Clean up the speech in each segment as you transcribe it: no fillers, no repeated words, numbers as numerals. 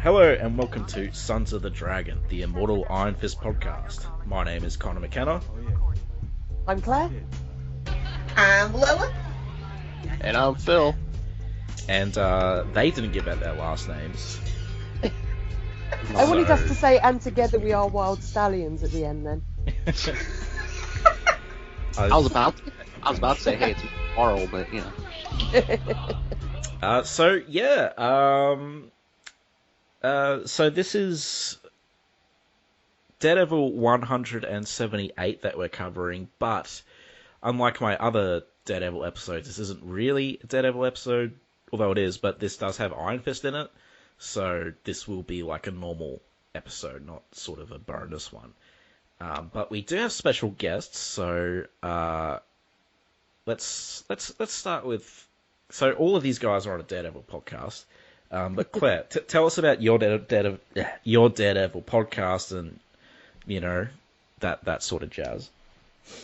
Hello and welcome to Sons of the Dragon, the Immortal Iron Fist podcast. My name is Connor McKenna. I'm Claire. I'm Lilith. And I'm Phil. And they didn't give out their last names. I wanted us to say, and together we are wild stallions at the end then. I was about to say, hey, it's Marl, but you know. So this is Daredevil 178 that we're covering, but unlike my other Daredevil episodes, this isn't really a Daredevil episode, although it is, but this does have Iron Fist in it, so this will be like a normal episode, not sort of a bonus one. But we do have special guests, so let's start with. So all of these guys are on a Daredevil podcast, but Claire, tell us about your Daredevil podcast, and you know that sort of jazz.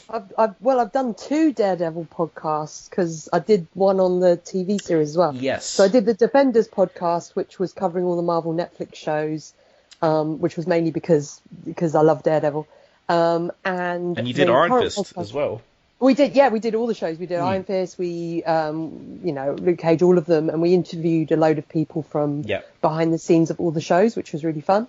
I've done 2 Daredevil podcasts because I did one on the TV series as well. Yes. So I did the Defenders podcast, which was covering all the Marvel Netflix shows, which was mainly because I love Daredevil. And you did Iron Fist as well. We did all the shows. We did Iron Fist, Luke Cage, all of them, and we interviewed a load of people from behind the scenes of all the shows, which was really fun.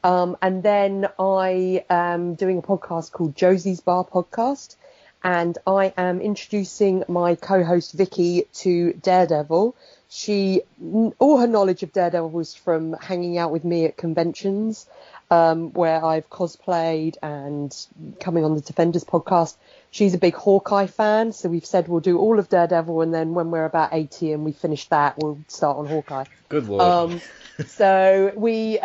And then I am doing a podcast called Josie's Bar Podcast, and I am introducing my co-host Vicky to Daredevil. All her knowledge of Daredevil was from hanging out with me at conventions, where I've cosplayed and coming on the Defenders podcast. She's a big Hawkeye fan, so we've said we'll do all of Daredevil, and then when we're about 80 and we finish that, we'll start on Hawkeye. Good lord. So we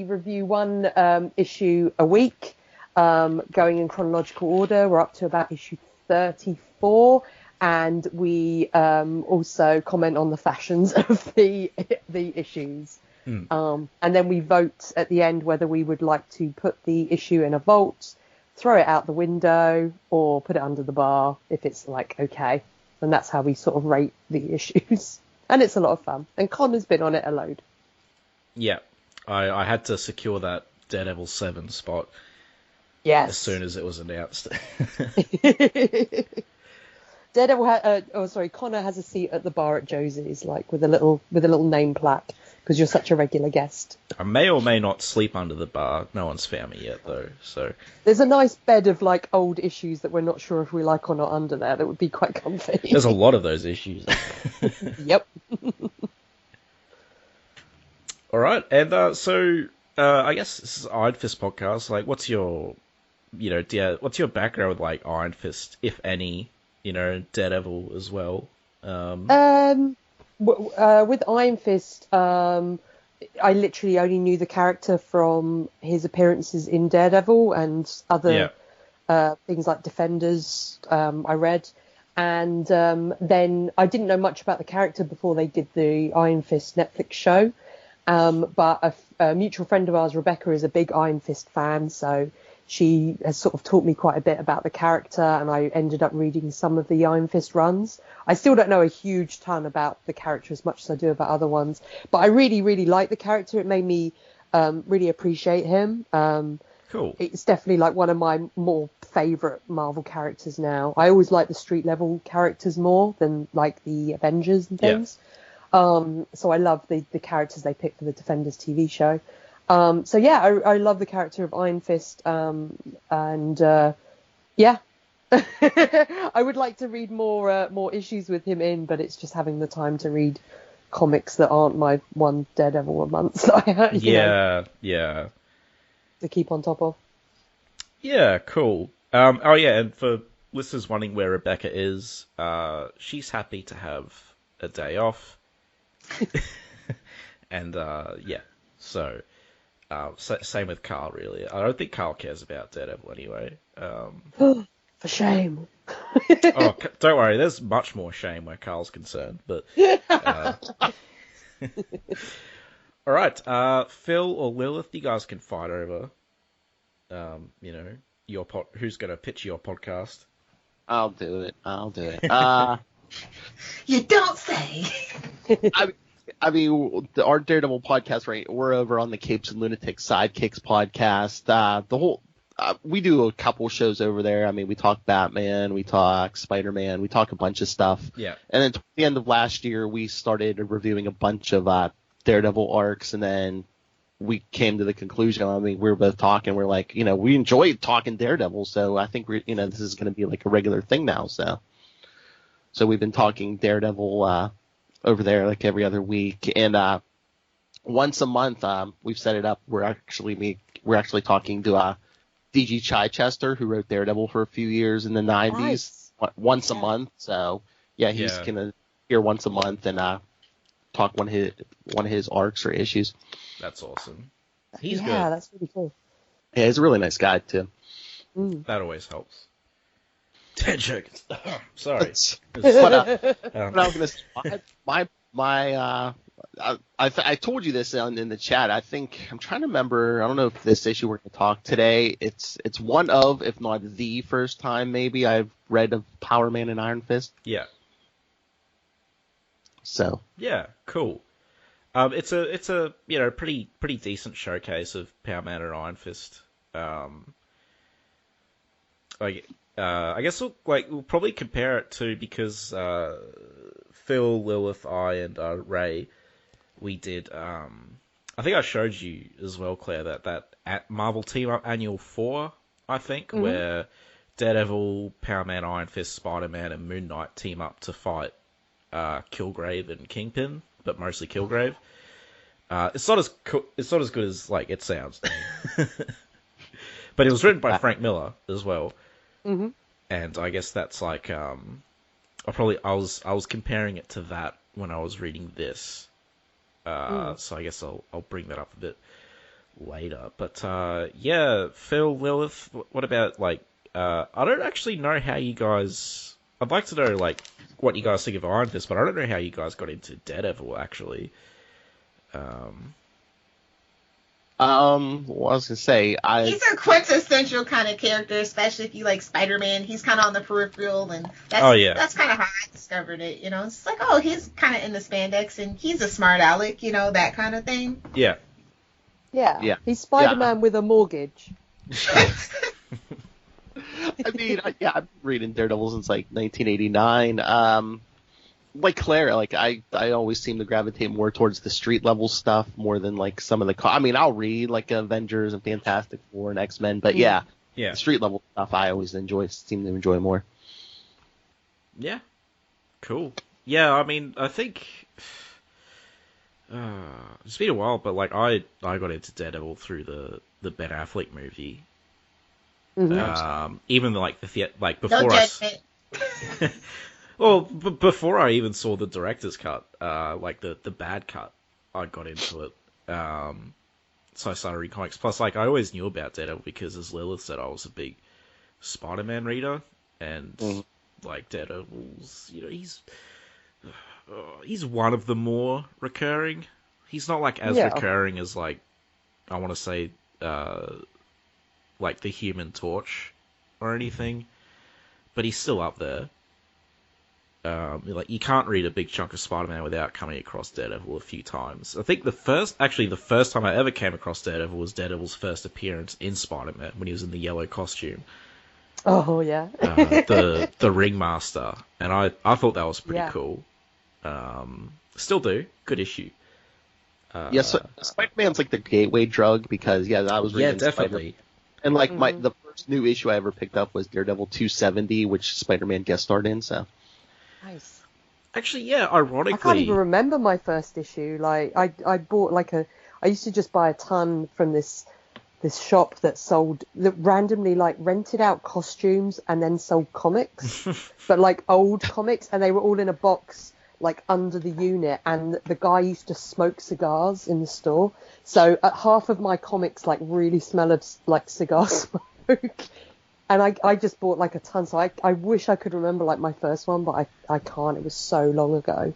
review one issue a week, going in chronological order. We're up to about issue 34, and we also comment on the fashions of the issues. And then we vote at the end whether we would like to put the issue in a vault, throw it out the window, or put it under the bar if it's like okay. And that's how we sort of rate the issues. And it's a lot of fun. And Connor's been on it a load. Yeah. I had to secure that Daredevil 7 spot as soon as it was announced. Connor has a seat at the bar at Josie's, like with a little name plaque, because you're such a regular guest. I may or may not sleep under the bar. No one's found me yet, though. So there's a nice bed of like old issues that we're not sure if we like or not under there. That would be quite comfy. There's a lot of those issues. Yep. All right, and I guess this is Iron Fist podcast. Like, what's your background with like Iron Fist, if any? Daredevil as well. With Iron Fist, I literally only knew the character from his appearances in Daredevil and other things like Defenders. I read, and then I didn't know much about the character before they did the Iron Fist Netflix show. But a mutual friend of ours, Rebecca, is a big Iron Fist fan, so she has sort of taught me quite a bit about the character, and I ended up reading some of the Iron Fist runs. I still don't know a huge ton about the character as much as I do about other ones, but I really, really like the character. It made me really appreciate him. Cool. It's definitely like one of my more favourite Marvel characters now. I always like the street level characters more than like the Avengers and things. Yeah. So I love the characters they picked for the Defenders TV show. I love the character of Iron Fist, I would like to read more issues with him in, but it's just having the time to read comics that aren't my one Daredevil a month. To keep on top of. Yeah, cool. And for listeners wondering where Rebecca is, she's happy to have a day off. And so. Same with Carl, really. I don't think Carl cares about Daredevil anyway. For shame. Don't worry. There's much more shame where Carl's concerned. But all right, Phil or Lilith, you guys can fight over. Who's going to pitch your podcast? I'll do it. You don't say. I mean, our Daredevil podcast, right? We're over on the Capes and Lunatics Sidekicks podcast. We do a couple shows over there. I mean, we talk Batman, we talk Spider-Man, we talk a bunch of stuff. Yeah. And then toward the end of last year, we started reviewing a bunch of Daredevil arcs, and then we came to the conclusion. I mean, we were both talking. We're like, we enjoyed talking Daredevil, so I think this is going to be like a regular thing now. So we've been talking Daredevil over there like every other week, and once a month we've set it up. We're actually talking to D.G. Chichester, who wrote Daredevil for a few years in the 90s, Nice. once a month. So yeah, he's gonna here once a month and talk one of his arcs or issues. That's awesome. He's good. Yeah, that's really cool. Yeah, he's a really nice guy too. That always helps. 10 seconds. Sorry. But I was gonna say, I told you this in the chat. I think I'm trying to remember. I don't know if this issue we're going to talk today. It's one of, if not the first time maybe I've read of Power Man and Iron Fist. Yeah. So. Yeah. Cool. It's a pretty decent showcase of Power Man and Iron Fist. I guess we'll probably compare it to, because Phil, Lilith, I, and Ray, we did. I think I showed you as well, Claire, that at Marvel Team Up Annual 4, I think, where Daredevil, Power Man, Iron Fist, Spider-Man, and Moon Knight team up to fight Kilgrave and Kingpin, but mostly Kilgrave. It's not as good as it sounds, but it was written by Frank Miller as well. Mm-hmm. And I guess that's I was comparing it to that when I was reading this. So I guess I'll bring that up a bit later. But yeah, Phil, Lilith, what about I don't actually know how you guys. I'd like to know what you guys think of Iron Fist, but I don't know how you guys got into Daredevil actually. Well, I was gonna say, he's a quintessential kind of character, especially if you like Spider-Man. He's kind of on the peripheral, and that's kind of how I discovered it. It's like, oh, he's kind of in the spandex, and he's a smart aleck, that kind of thing. Yeah. Yeah. He's Spider-Man with a mortgage. I mean, I've been reading Daredevil since 1989. Like Claire, I always seem to gravitate more towards the street level stuff more than some of the. I mean, I'll read Avengers and Fantastic Four and X-Men, but the street level stuff I always seem to enjoy more. Yeah, cool. Yeah, I mean, I think it's been a while, but I got into Daredevil through the Ben Affleck movie. Mm-hmm. Even before No well, before I even saw the director's cut, the bad cut, I got into it. So I started reading comics. Plus, I always knew about Daredevil because, as Lilith said, I was a big Spider-Man reader, and Daredevil's, he's one of the more recurring. He's not as recurring as I want to say the Human Torch or anything, but he's still up there. You can't read a big chunk of Spider-Man without coming across Daredevil a few times. I think the first time I ever came across Daredevil was Daredevil's first appearance in Spider-Man when he was in the yellow costume. Oh yeah. the Ringmaster, and I thought that was pretty cool. Still do. Good issue. So Spider-Man's the gateway drug because I was reading definitely. And the first new issue I ever picked up was Daredevil 270, which Spider-Man guest starred in. So. Nice. Actually, yeah, ironically... I can't even remember my first issue. I bought I used to just buy a ton from this shop that randomly rented out costumes and then sold comics, but old comics, and they were all in a box under the unit, and the guy used to smoke cigars in the store. So half of my comics really smell of cigar smoke. And I just bought a ton, so I wish I could remember my first one, but I can't. It was so long ago.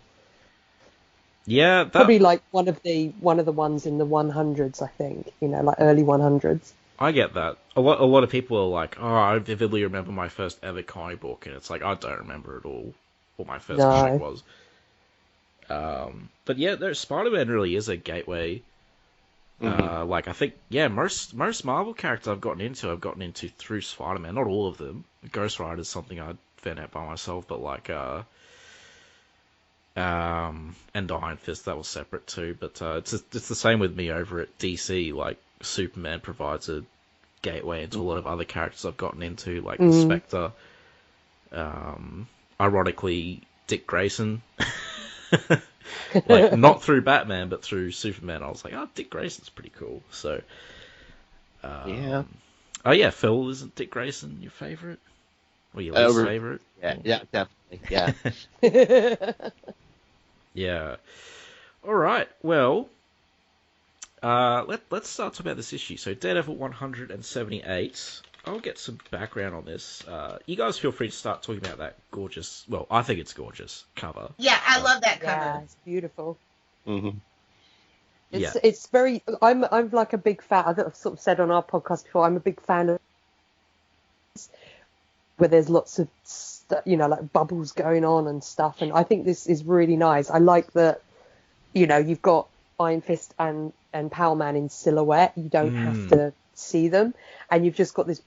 Yeah, probably one of the ones in the 100s, I think. Early 100s. I get that. A lot of people are like, oh, I vividly remember my first ever comic book, and it's I don't remember at all what my first comic was. But yeah, Spider-Man really is a gateway. Like I think, most Marvel characters I've gotten into through Spider-Man. Not all of them. Ghost Rider is something I found out by myself, but like and Iron Fist, that was separate too. But it's the same with me over at DC. Like Superman provides a gateway into a lot of other characters I've gotten into, like the Spectre. Ironically, Dick Grayson. Like not through Batman, but through Superman. I was like, oh, Dick Grayson's pretty cool. So, yeah. Oh yeah, Phil, isn't Dick Grayson your favorite? Or your least favorite? Yeah, definitely. Yeah. Yeah. All right. Well, let's start talking about this issue. So, Daredevil 178. I'll get some background on this. You guys feel free to start talking about that gorgeous, well, I think it's gorgeous cover. Yeah, I love that cover. Yeah, it's beautiful. Mm-hmm. It's very. I'm like a big fan. I've sort of said on our podcast before. I'm a big fan of where there's lots of like bubbles going on and stuff. And I think this is really nice. I like that. You've got Iron Fist and Power Man in silhouette. You don't have to see them, and you've just got this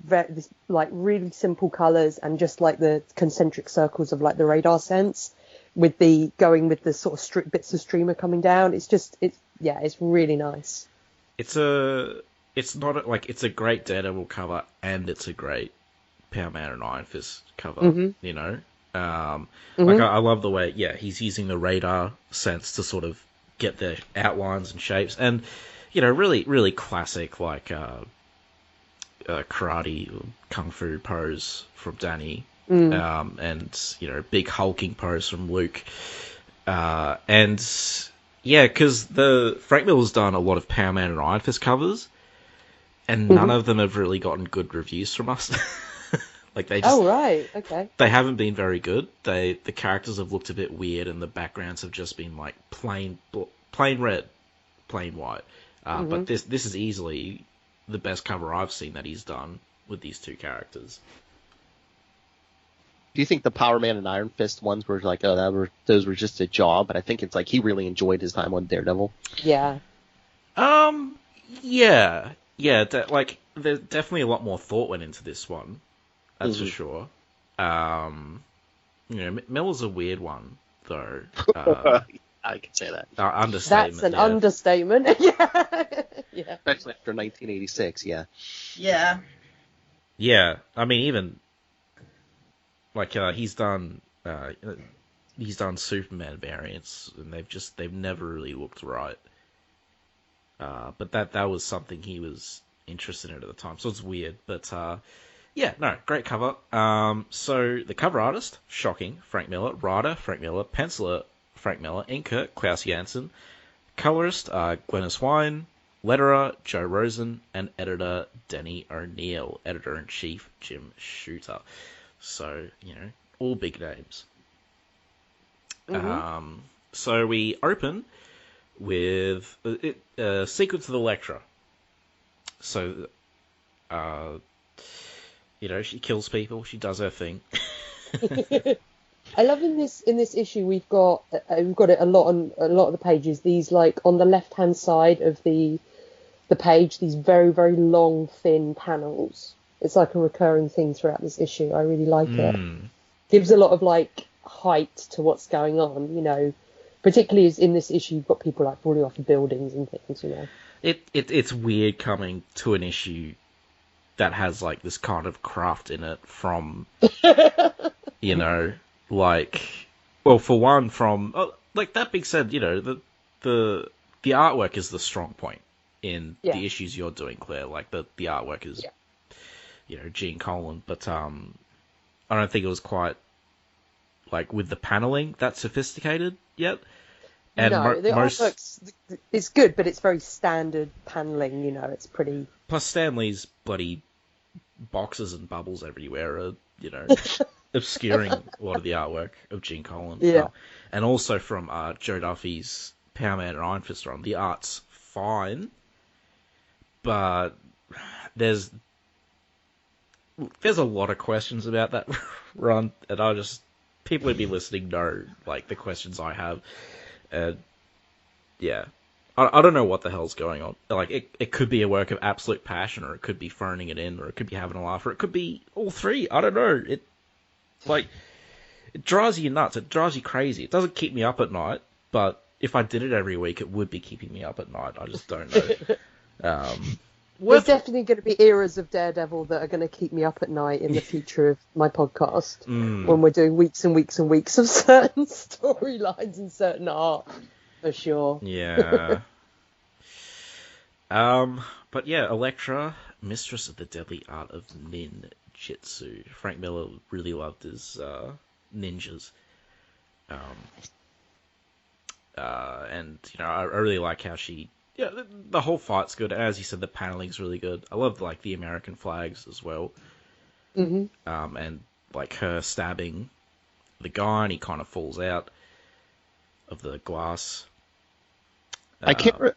like really simple colors and just like the concentric circles of like the radar sense with the sort of bits of streamer coming down. It's really nice. It's a great Daredevil cover, and it's a great Power Man and Iron Fist cover. Like I love the way he's using the radar sense to sort of get the outlines and shapes, and really really classic like karate or kung fu pose from Danny, and big hulking pose from Luke, and because the Frank Miller's done a lot of Power Man and Iron Fist covers, and none of them have really gotten good reviews from us. Like they just, okay. They haven't been very good. The characters have looked a bit weird, and the backgrounds have just been like plain red, plain white. But this is easily the best cover I've seen that he's done with these two characters. Do you think the Power Man and Iron Fist ones were like, those were just a job? But I think it's like he really enjoyed his time on Daredevil. Yeah. Yeah. Like there's definitely a lot more thought went into this one. That's for sure. Miller's a weird one, though. I can say that. Understatement. That's an understatement. Yeah. Especially after 1986, yeah. Yeah. Yeah, I mean, even like he's done Superman variants, and they've never really looked right. But that was something he was interested in at the time, so it's weird. But great cover. So the cover artist, shocking, Frank Miller. Writer, Frank Miller. Penciler, Frank Miller. Inker, Klaus Janson. Colorist, Glennis Wine. Letterer, Joe Rosen. And editor, Denny O'Neil. Editor-in-chief, Jim Shooter. So, all big names. So we open with a sequence of Elektra. So, she kills people. She does her thing. I love in this issue we've got it a lot on a lot of the pages. These like on the left hand side of the page, these very very long thin panels. It's like a recurring thing throughout this issue. I really like it. Gives a lot of like height to what's going on. Particularly as in this issue you've got people like falling off of buildings and things. It's weird coming to an issue that has like this kind of craft in it from, like, well, for one, from like that being said, the artwork is the strong point in the issues you're doing, Claire. Like the artwork is, Gene Colan, but I don't think it was quite like with the paneling that sophisticated yet. And no, the artwork's it's good, but it's very standard paneling. It's pretty. Plus, Stanley's bloody boxes and bubbles everywhere are, obscuring a lot of the artwork of Gene Colan. Yeah. And also from Joe Duffy's Power Man and Iron Fist run. The art's fine, but there's a lot of questions about that run, and people who'd be listening know, like, the questions I have. Yeah. I don't know what the hell's going on. Like, it could be a work of absolute passion, or it could be phoning it in, or it could be having a laugh, or it could be all three. I don't know. It drives you nuts. It drives you crazy. It doesn't keep me up at night, but if I did it every week, it would be keeping me up at night. I just don't know. There's definitely going to be eras of Daredevil that are going to keep me up at night in the future of my podcast, when we're doing weeks and weeks and weeks of certain storylines and certain art, for sure. Yeah. But yeah, Elektra, mistress of the deadly art of ninjutsu. Frank Miller really loved his ninjas. And, you know, I really like how the whole fight's good. As you said, the paneling's really good. I love, like, the American flags as well. Mm-hmm. And, like, her stabbing the guy, and he kind of falls out of the glass. I can't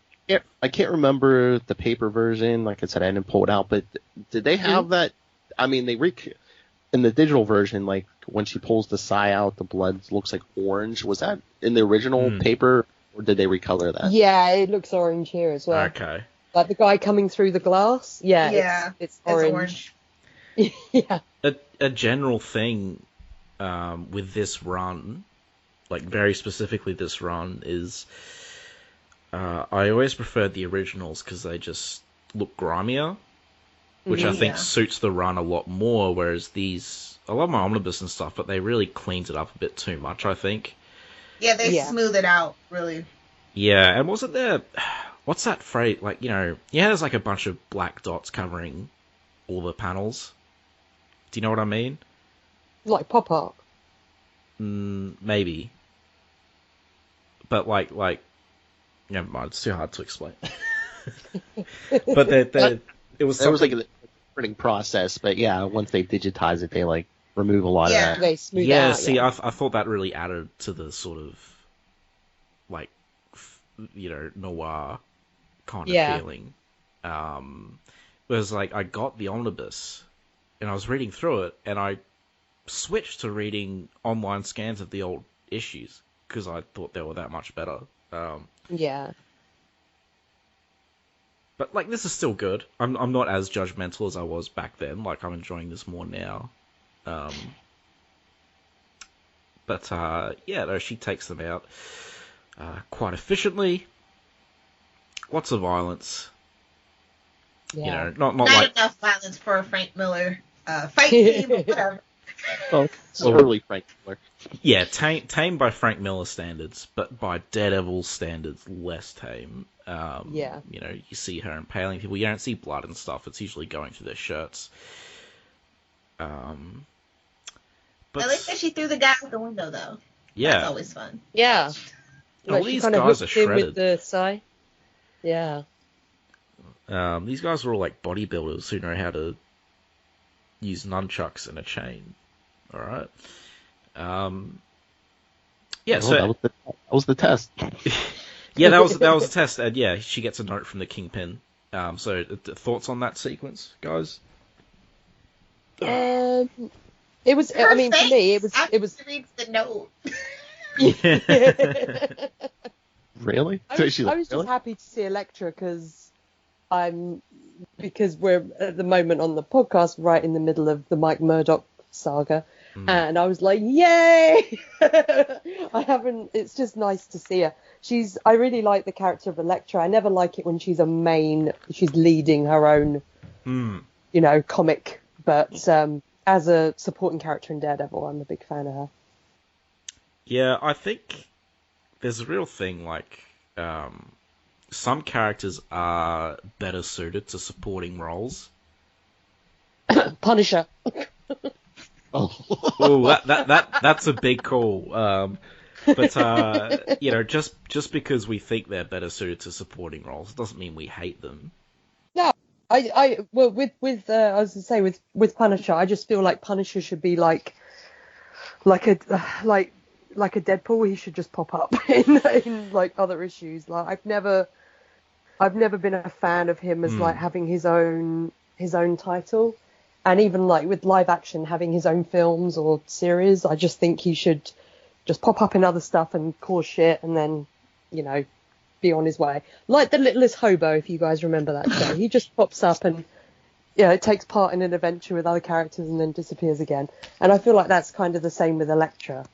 remember the paper version. Like I said, I didn't pull it out, but did they have that? I mean, in the digital version, like when she pulls the sai out, the blood looks like orange. Was that in the original paper, or did they recolor that? Yeah, it looks orange here as well. Okay. Like the guy coming through the glass. Yeah. It's orange. Yeah. A general thing with this run, like very specifically this run, is I always preferred the originals because they just look grimier, which I think suits the run a lot more, whereas these, I love my omnibus and stuff, but they really cleaned it up a bit too much, I think. Yeah, they smooth it out, really. Yeah, and wasn't there, what's that phrase, like, you know, there's like a bunch of black dots covering all the panels. Do you know what I mean? Like pop art? Maybe. But like, never mind, it's too hard to explain. But it was like a printing process, but yeah, once they digitize it, they like remove a lot of that. They smooth yeah, out, see, I thought that really added to the sort of like, you know, noir kind of feeling. Whereas like I got the omnibus and I was reading through it, and I switched to reading online scans of the old issues because I thought they were that much better. Yeah. But like, this is still good. I'm not as judgmental as I was back then. Like, I'm enjoying this more now. But no, she takes them out quite efficiently. Lots of violence. Yeah. You know, not like enough violence for a Frank Miller fight scene or whatever. Well, it's early Frank Miller. Yeah, tame by Frank Miller standards, but by Daredevil standards, less tame. You know, you see her impaling people. You don't see blood and stuff. It's usually going through their shirts. But I like that she threw the guy out the window, though. Yeah. That's always fun. Yeah. All Like these she guys are shredded. With the sai. Yeah. These guys are all like bodybuilders who know how to use nunchucks and a chain. All right. Yeah. So that was the test. Yeah, that was a test, and yeah, she gets a note from the Kingpin. So thoughts on that sequence, guys? It was. I mean, for me, it was. She reads the note. Really? I was just happy to see Elektra because we're at the moment on the podcast right in the middle of the Mike Murdock saga, and I was like, yay! It's just nice to see her. I really like the character of Elektra. I never like it when she's leading her own, you know, comic. But as a supporting character in Daredevil, I'm a big fan of her. Yeah, I think there's a real thing, like, some characters are better suited to supporting roles. Punisher. Oh, that's a big call. But you know, just because we think they're better suited to supporting roles doesn't mean we hate them. No, I was gonna say with Punisher, I just feel like Punisher should be like a Deadpool. He should just pop up in like other issues. Like I've never been a fan of him as like having his own title, and even like with live action having his own films or series. I just think he should just pop up in other stuff and cause shit and then be on his way. Like the Littlest Hobo, if you guys remember that show. He just pops up and takes part in an adventure with other characters and then disappears again. And I feel like that's kind of the same with Elektra.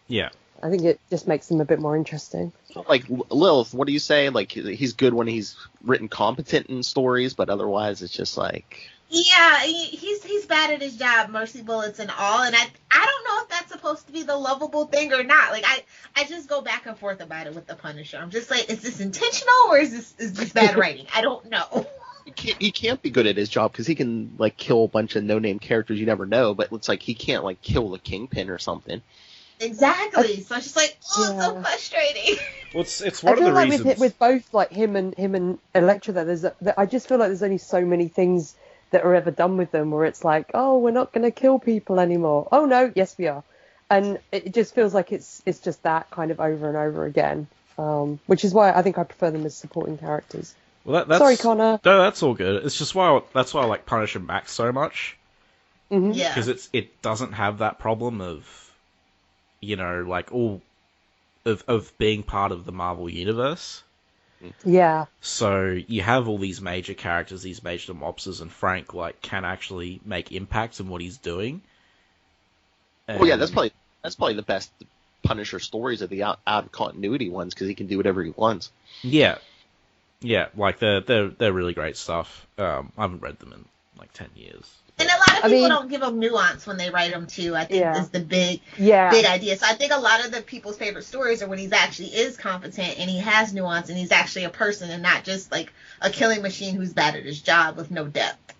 Yeah. I think it just makes them a bit more interesting. Like Lilith, what do you say? Like he's good when he's written competent in stories, but otherwise it's just like... Yeah, he's bad at his job, mercy bullets and all, and I don't know if that's supposed to be the lovable thing or not. Like I just go back and forth about it with the Punisher. I'm just like, is this intentional or is this bad writing? I don't know. He can't be good at his job because he can like kill a bunch of no-name characters you never know, but it's like he can't like kill the Kingpin or something. Exactly. So it's just like, it's so frustrating. Well, it's one of the reasons. Like with both like him and Elektra, that I just feel like there's only so many things that are ever done with them where it's like, oh, we're not going to kill people anymore. Oh no, yes we are. And it just feels like it's just that kind of over and over again, which is why I think I prefer them as supporting characters. Well, that's, sorry, Connor. No, that's all good. It's just that's why I like Punisher Max so much. Mm-hmm. Yeah. Because it doesn't have that problem of, like all of being part of the Marvel universe. Yeah. So you have all these major characters, these major mobsters, and Frank can actually make impact in what he's doing. And... Well, yeah, that's probably the best Punisher stories are the out of continuity ones because he can do whatever he wants. Yeah, like they're really great stuff. I haven't read them in 10 years. And a lot of people don't give them nuance when they write them too. I think is the big idea. So I think a lot of the people's favorite stories are when he's actually is competent and he has nuance and he's actually a person and not just like a killing machine who's bad at his job with no depth.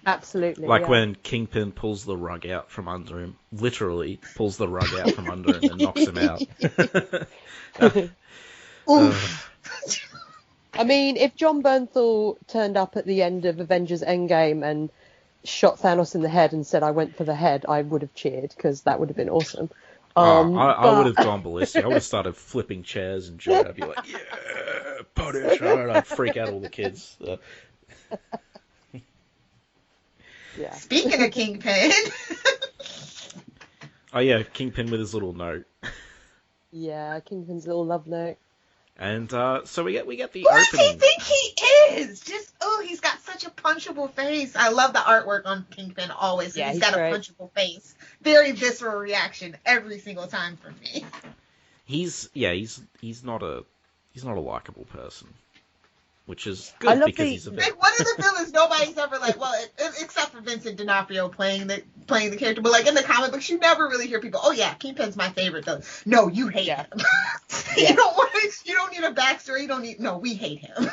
Absolutely. Like when Kingpin pulls the rug out from under him, literally pulls the rug out from under him and knocks him out. I mean, if John Bernthal turned up at the end of Avengers Endgame and shot Thanos in the head and said, I went for the head, I would have cheered because that would have been awesome. I would have gone ballistic. I would have started flipping chairs and joy. I'd be like, yeah, Punisher, and I'd freak out all the kids. Yeah. Speaking of Kingpin. Oh yeah, Kingpin with his little note. Yeah, Kingpin's little love note. And so we get the Who opening. does he think he is? He's got such a punchable face. I love the artwork on Kingpin always. Yeah, he's got great. A punchable face. Very visceral reaction every single time for me. He's not a likable person, which is good because he's a bit... Like, one of the villains nobody's ever except for Vincent D'Onofrio playing the character, but like in the comic books, you never really hear people, oh yeah, Kingpin's my favorite though. No, you hate him. Yeah. You don't need a backstory. No, we hate him.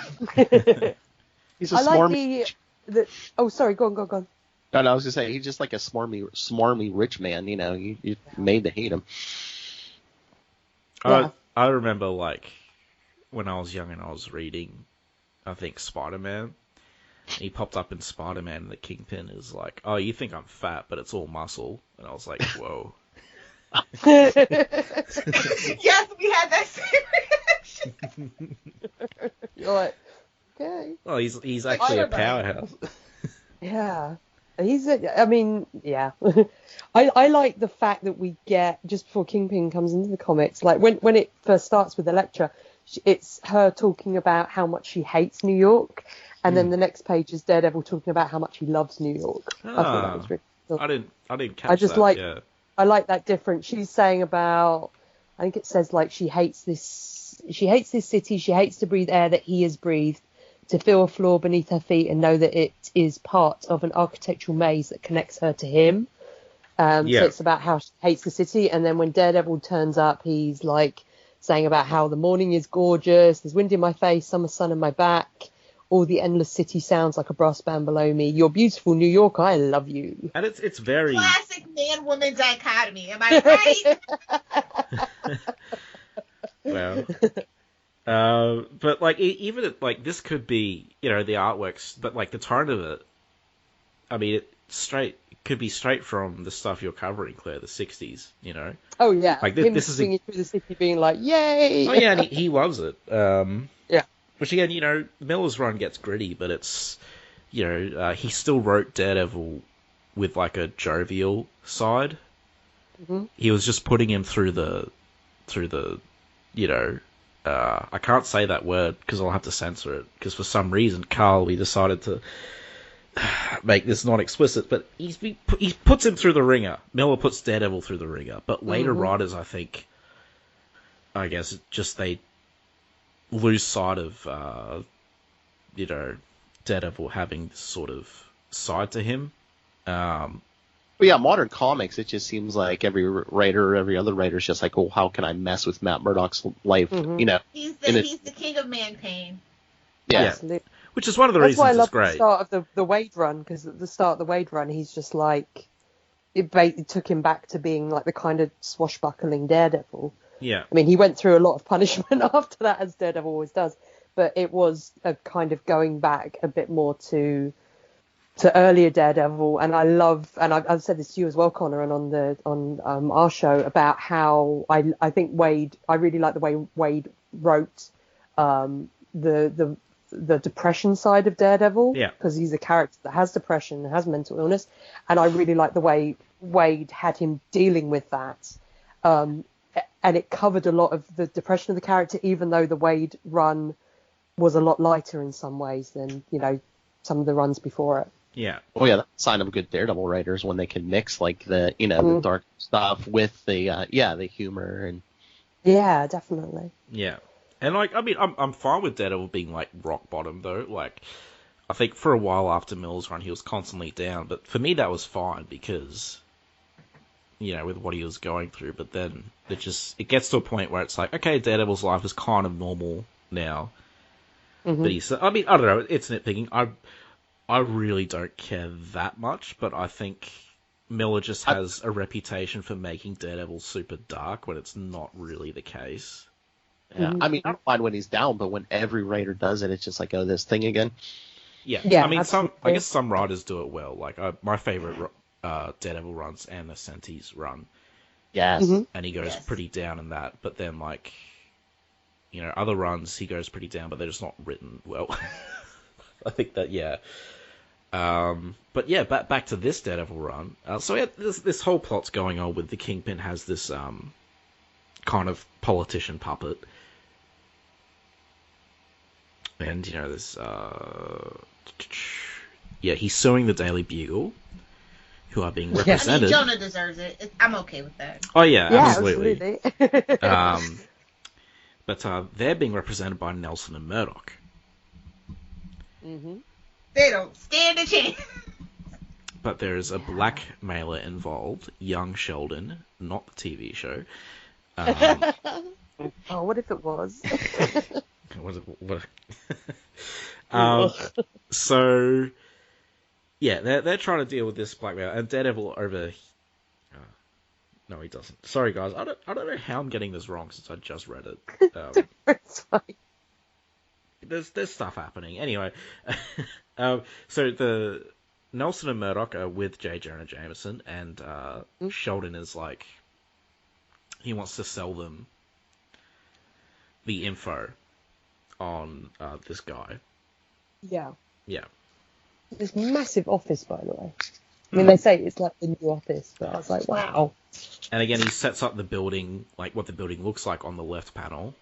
He's a smarmy. Oh, sorry, go on. No, I was gonna say he's just like a smarmy rich man. You made to hate him. Yeah. I remember when I was young and I was reading, I think Spider-Man. He popped up in Spider-Man, and the Kingpin is like, "Oh, you think I'm fat, but it's all muscle." And I was like, "Whoa." Yes, we had that same reaction. You're like, okay. Well, he's actually a powerhouse. Yeah, I like the fact that we get just before Kingpin comes into the comics, like when it first starts with Elektra, it's her talking about how much she hates New York, and then the next page is Daredevil talking about how much he loves New York. I thought that was really cool. I didn't catch that. I like that difference. She's saying about, I think it says she hates this city, she hates to breathe air that he has breathed, to feel a floor beneath her feet and know that it is part of an architectural maze that connects her to him. So it's about how she hates the city, and then when Daredevil turns up, he's saying about how the morning is gorgeous, there's wind in my face, summer sun in my back, all the endless city sounds like a brass band below me. You're beautiful, New York, I love you. And it's very... Classic man-woman dichotomy, am I right? Well... but even this could be, the artworks, but the tone of it, I mean, it could be straight from the stuff you're covering, Claire, the 60s, Oh yeah, him this singing through the city being like, yay! Oh yeah, and he loves it. Yeah. Which again, Miller's run gets gritty, but it's, he still wrote Daredevil with a jovial side. Mm-hmm. He was just putting him through the I can't say that word because I'll have to censor it, because for some reason Carly decided to make this non-explicit, but he puts him through the ringer. Miller puts Daredevil through the ringer, but later writers, I guess, just they lose sight of, Daredevil having this sort of side to him. Modern comics, it just seems like every writer, every other writer is just like, oh, how can I mess with Matt Murdock's life? He's the king of man pain. Yeah. Absolutely. Which is one of the reasons it's great. That's why I love the start of the Wade run, because at the start of the Wade run, he's just like, it took him back to being like the kind of swashbuckling Daredevil. Yeah. I mean, he went through a lot of punishment after that, as Daredevil always does, but it was a kind of going back a bit more to earlier Daredevil. And I love, and I've said this to you as well, Connor, and on our show, about how I think Wade, I really like the way Wade wrote the depression side of Daredevil, because he's a character that has depression, has mental illness, and I really like the way Wade had him dealing with that, and it covered a lot of the depression of the character, even though the Wade run was a lot lighter in some ways than some of the runs before it. Yeah. Oh yeah, that's a sign of good Daredevil writers, when they can mix like the the dark stuff with the the humor. And yeah, definitely. Yeah. And I'm fine with Daredevil being like rock bottom though. Like, I think for a while after Mills' run, he was constantly down. But for me, that was fine because, with what he was going through. But then it gets to a point where it's like, okay, Daredevil's life is kind of normal now. But I don't know. It's nitpicking. I really don't care that much. But I think Miller just has a reputation for making Daredevil super dark when it's not really the case. Yeah, I mean, I don't mind when he's down, but when every writer does it, it's just like, oh, this thing again. Yeah. I mean, I guess some writers do it well. Like, my favorite Daredevil runs Ann Nocenti's run. Yes. And he goes pretty down in that, but then, like, other runs, he goes pretty down, but they're just not written well. I think that, yeah. But yeah, back to this Daredevil run. So this whole plot's going on with the Kingpin has this, kind of politician puppet. And, this, he's suing the Daily Bugle, who are being represented. I mean, Jonah deserves it. I'm okay with that. Oh, yeah, absolutely. But they're being represented by Nelson and Murdoch. They don't stand a chance. But there is a blackmailer involved, young Sheldon, not the TV show. What if it was? So, yeah, they're trying to deal with this blackmail, and Daredevil over. No, he doesn't. Sorry, guys. I don't know how I'm getting this wrong since I just read it. It's fine. There's stuff happening anyway. So the Nelson and Murdoch are with J. Jonah Jameson, and Sheldon is like, he wants to sell them the info on this guy. Yeah. Yeah. This massive office, by the way. I mean, they say it's like the new office, but I was like, wow. And again, he sets up the building, like what the building looks like on the left panel.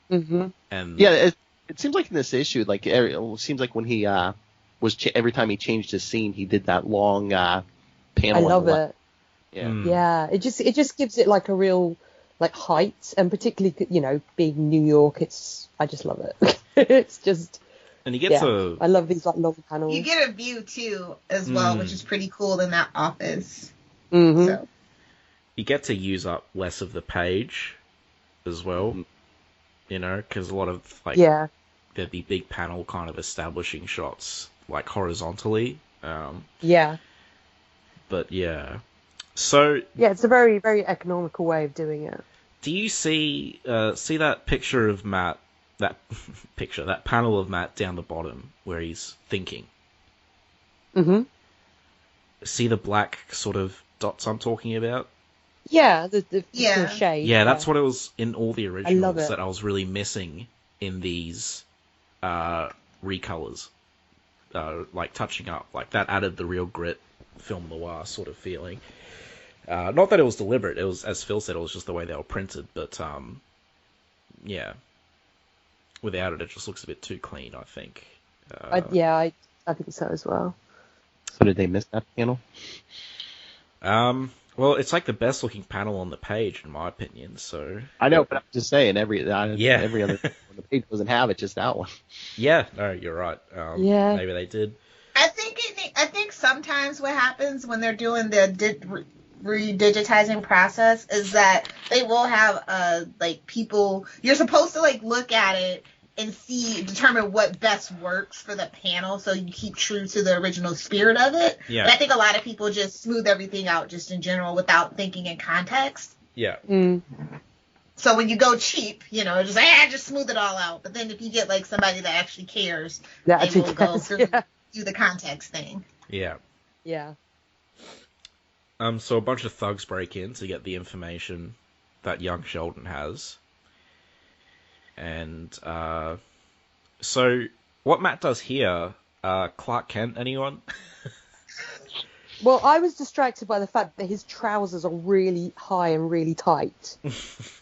And yeah, it seems like in this issue, like it seems like when he every time he changed his scene, he did that long panel. I love it. Yeah. Yeah, it just gives it like a real like height, and particularly being New York, I just love it. It's just. And you get to. I love these like long panels. You get a view too, as well, which is pretty cool in that office. So. You get to use up less of the page, as well. Because a lot of there'd be big panel kind of establishing shots like horizontally. Yeah. But yeah. So yeah, it's a very, very economical way of doing it. Do you see that picture of Matt? That panel of Matt down the bottom where he's thinking. See the black sort of dots I'm talking about? Yeah, the shade. Yeah, that's what it was in all the originals that I was really missing in these recolors. Like touching up, like that added the real grit film noir sort of feeling. Not that it was deliberate. It was, as Phil said, it was just the way they were printed. But yeah, without it, it just looks a bit too clean, I think. I think so as well. So did they miss that panel? Well, it's like the best looking panel on the page, in my opinion. So I know, but I'm just saying every other on the page doesn't have it, just that one. Yeah, no, you're right. Maybe they did. I think sometimes what happens when they're doing the redigitizing process is that they will have like people. You're supposed to like look at it and determine what best works for the panel, so you keep true to the original spirit of it. Yeah. But I think a lot of people just smooth everything out just in general without thinking in context. Yeah. So when you go cheap, just just smooth it all out. But then if you get like somebody that actually cares, they will go through do the context thing. Yeah. Yeah. So a bunch of thugs break in to get the information that young Sheldon has. And so what Matt does here, Clark Kent, anyone? Well, I was distracted by the fact that his trousers are really high and really tight.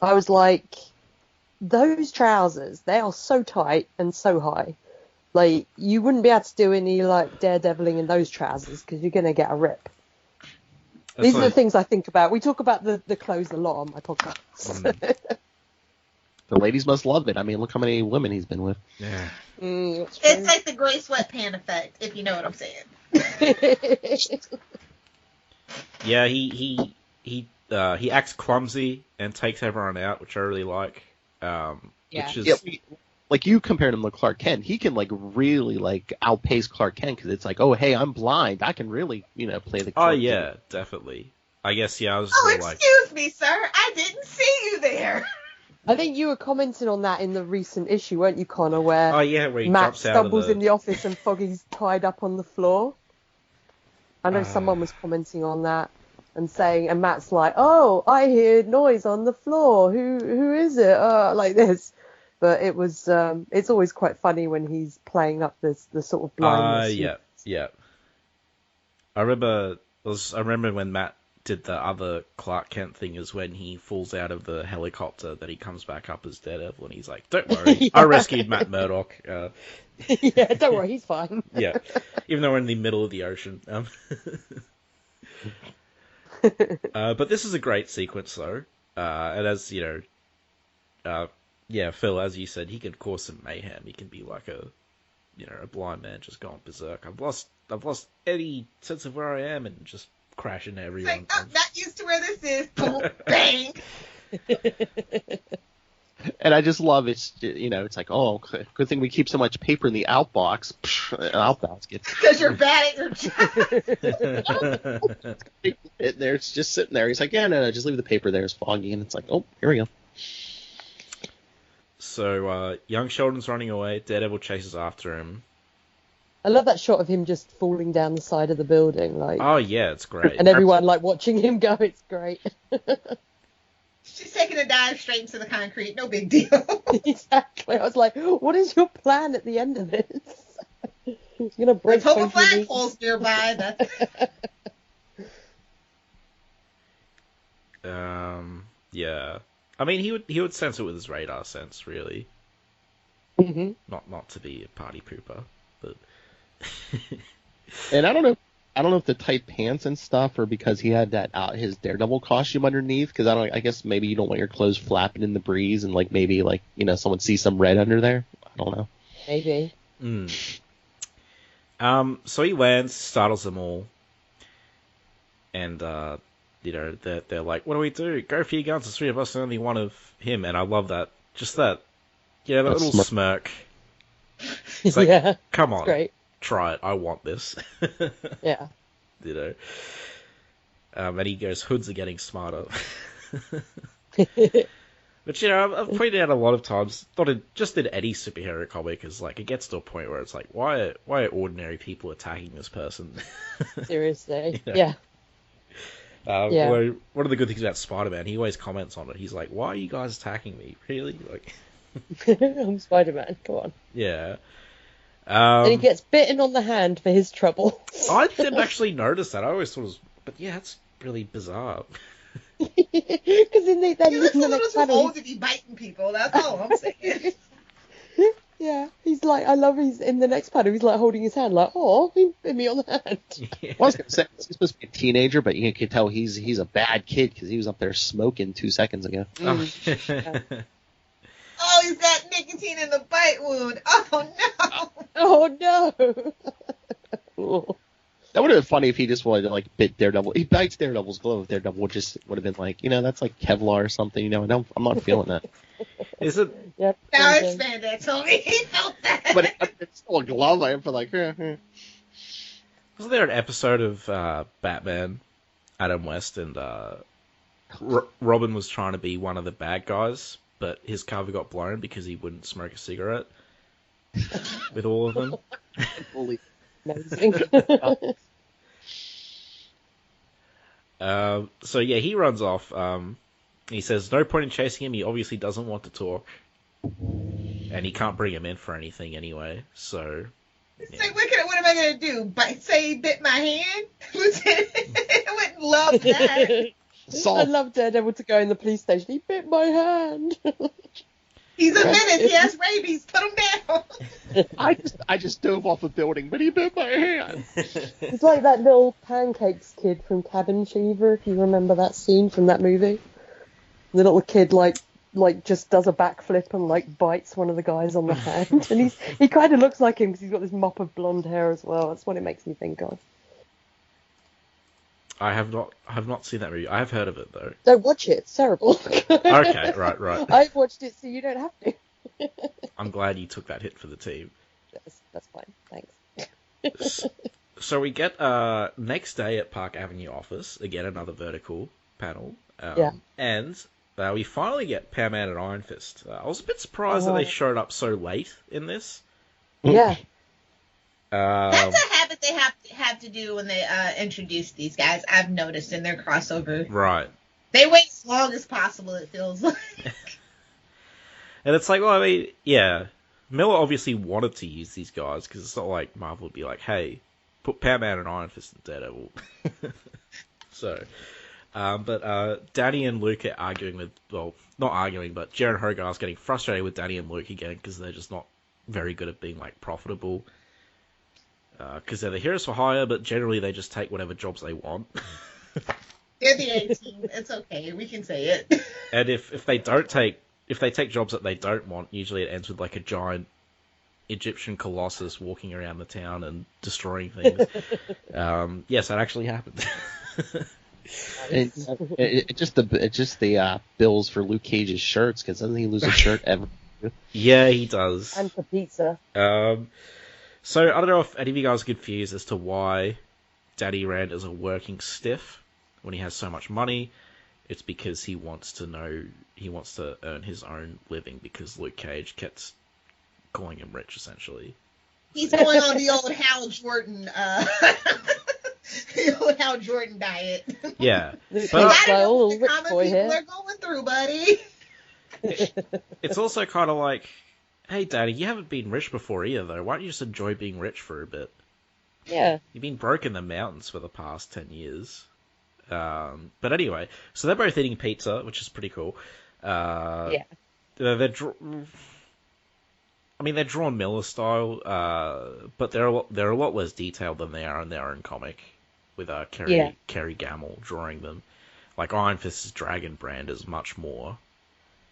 I was like, those trousers, they are so tight and so high. Like, you wouldn't be able to do any, like, daredeviling in those trousers because you're going to get a rip. These are the things I think about. We talk about the clothes a lot on my podcast. The ladies must love it. I mean, look how many women he's been with. Yeah. It's like the gray sweatpant effect, if you know what I'm saying. Yeah, he acts clumsy and takes everyone out, which I really like. Which is like you compared him to Clark Kent. He can like really like outpace Clark Kent because it's like, oh hey, I'm blind. I can really play the. Oh yeah, definitely. I guess I was. Excuse me, sir. I didn't see you there. I think you were commenting on that in the recent issue, weren't you, Connor? Where where he Matt drops out stumbles in the office and Foggy's tied up on the floor. I know someone was commenting on that and saying, and Matt's like, "Oh, I hear noise on the floor. Who is it?" Like this. But it was. It's always quite funny when he's playing up the sort of blindness. Yeah. I remember when Matt did the other Clark Kent thing is when he falls out of the helicopter that he comes back up as Daredevil and he's like, don't worry, I rescued Matt Murdock. Yeah, don't worry, he's fine. Yeah, even though we're in the middle of the ocean. But this is a great sequence though. And as Phil, as you said, he can cause some mayhem. He can be like a blind man just going berserk. I've lost any sense of where I am and just crash into everyone. Like, I'm not used to where this is. Boom, bang. And I just love it. It's like, oh, good thing we keep so much paper in the outbox. Because you're bad at your job. It's just sitting there. He's like, yeah, no, just leave the paper there. It's foggy. And it's like, oh, here we go. So, young Sheldon's running away. Daredevil chases after him. I love that shot of him just falling down the side of the building, like. Oh yeah, it's great. And everyone like watching him go. It's great. She's taking a dive straight into the concrete. No big deal. Exactly. I was like, what is your plan at the end of this? You're gonna break. Let's hope a flagpole's nearby. Yeah. I mean, he would sense it with his radar sense, really. Mm-hmm. Not to be a party pooper, but. And I don't know if the tight pants and stuff are because he had that his Daredevil costume underneath. Because I guess maybe you don't want your clothes flapping in the breeze and like maybe like someone sees some red under there. I don't know. Maybe. So he lands, startles them all, and they're like, "What do we do? Go for your guns. The three of us, and only one of him." And I love that. Just that. Yeah, that little smirk. It's like, yeah, come on, great. Try it. I want this. Yeah. And he goes, hoods are getting smarter. But, I've pointed out a lot of times, just in any superhero comic, is like, it gets to a point where it's like, why are ordinary people attacking this person? Seriously. Yeah. Although, one of the good things about Spider-Man, he always comments on it. He's like, why are you guys attacking me? Really? Like, I'm Spider-Man, come on. Yeah. And he gets bitten on the hand for his trouble. I didn't actually notice that. I always thought it was... But yeah, that's really bizarre. Because then he looks a little too old to be biting people. That's all I'm saying. he's like, I love he's in the next panel. He's like holding his hand, like, oh, he bit me on the hand. Yeah. Well, I was gonna say he's supposed to be a teenager, but you can tell he's a bad kid because he was up there smoking 2 seconds ago. Mm. Oh, he's got nicotine in the bite wound. Oh no. Oh no. That would have been funny if he just wanted to like bit Daredevil. He bites Daredevil's glove. Daredevil would have been like, that's like Kevlar or something. I'm not feeling that. Is it? Yep. Now expand that, Tony. He felt that. But it's still a glove. I feel like. Wasn't there an episode of Batman, Adam West, and Robin was trying to be one of the bad guys, but his cover got blown because he wouldn't smoke a cigarette with all of them? Amazing. So yeah, he runs off. He says no point in chasing him. He obviously doesn't want to talk, and he can't bring him in for anything anyway. So it's like, what am I gonna do? Say he bit my hand? I wouldn't love that. I'd love Daredevil to go in the police station. He bit my hand. He's a menace. He has rabies. Put him down. I just dove off a building, but he bit my hand. It's like that little pancakes kid from Cabin Fever, if you remember that scene from that movie. The little kid like just does a backflip and like bites one of the guys on the hand, and he kind of looks like him because he's got this mop of blonde hair as well. That's what it makes me think of. I have not seen that movie. I have heard of it though. Don't watch it. It's terrible. Okay, right. I've watched it, so you don't have to. I'm glad you took that hit for the team. That's fine. Thanks. So we get next day at Park Avenue office, again another vertical panel. And we finally get Powerman and Iron Fist. I was a bit surprised that they showed up so late in this. Yeah. That's a habit they have to do when they introduce these guys. I've noticed in their crossover. Right. They wait as long as possible, it feels like. And it's like, well, I mean, yeah, Miller obviously wanted to use these guys because it's not like Marvel would be like, hey, put Powerman and Iron Fist in Daredevil. So, but Danny and Luke are arguing with, well, not arguing, but Jaren Hogarth's getting frustrated with Danny and Luke again because they're just not very good at being like profitable. Because they're the heroes for hire, but generally they just take whatever jobs they want. They're the A-team. It's okay. We can say it. And if they take jobs that they don't want, usually it ends with like a giant Egyptian colossus walking around the town and destroying things. Yes, that actually happened. It's just the bills for Luke Cage's shirts, because doesn't he lose a shirt every? Yeah, he does. And for pizza. So, I don't know if any of you guys are confused as to why Daddy Rand is a working stiff when he has so much money. It's because he wants to earn his own living because Luke Cage kept calling him rich, essentially. He's going on the old Hal Jordan, the old Hal Jordan diet. Yeah. But I don't know what what the common people are going through, buddy. It's also kind of like, hey, Daddy, you haven't been rich before either, though. Why don't you just enjoy being rich for a bit? Yeah. You've been broke in the mountains for the past 10 years. But anyway, so they're both eating pizza, which is pretty cool. Yeah. They're drawn Miller style, but they're a lot less detailed than they are in their own comic, with Kerry Gamble drawing them. Like Iron Fist's Dragon brand is much more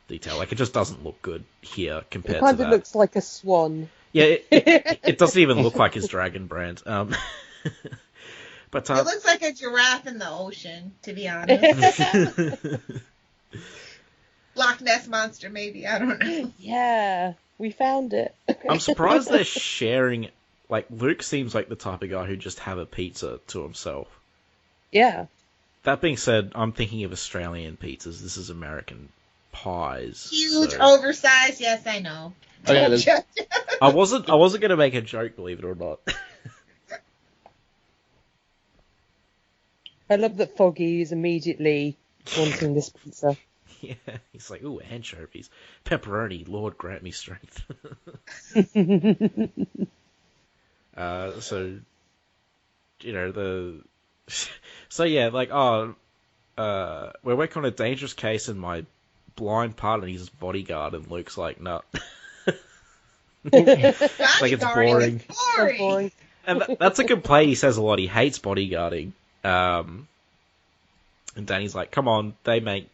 detail. Like, it just doesn't look good here compared to that. It kind of looks like a swan. Yeah, it doesn't even look like his Dragon brand. But it looks like a giraffe in the ocean, to be honest. Loch Ness Monster, maybe. I don't know. Yeah, we found it. I'm surprised they're sharing. Like, Luke seems like the type of guy who'd just have a pizza to himself. Yeah. That being said, I'm thinking of Australian pizzas. This is American pies. Huge, oversized. Yes, I know. Oh, yeah, I wasn't going to make a joke, believe it or not. I love that Foggy is immediately wanting this pizza. Yeah, he's like, ooh, anchovies, pepperoni, Lord grant me strength. So, you know, so yeah, like, we're working on a dangerous case and my blind partner, he's his bodyguard, and Luke's like, no. Like it's boring. So boring. And that's a complaint he says a lot. He hates bodyguarding. And Danny's like, come on, they make,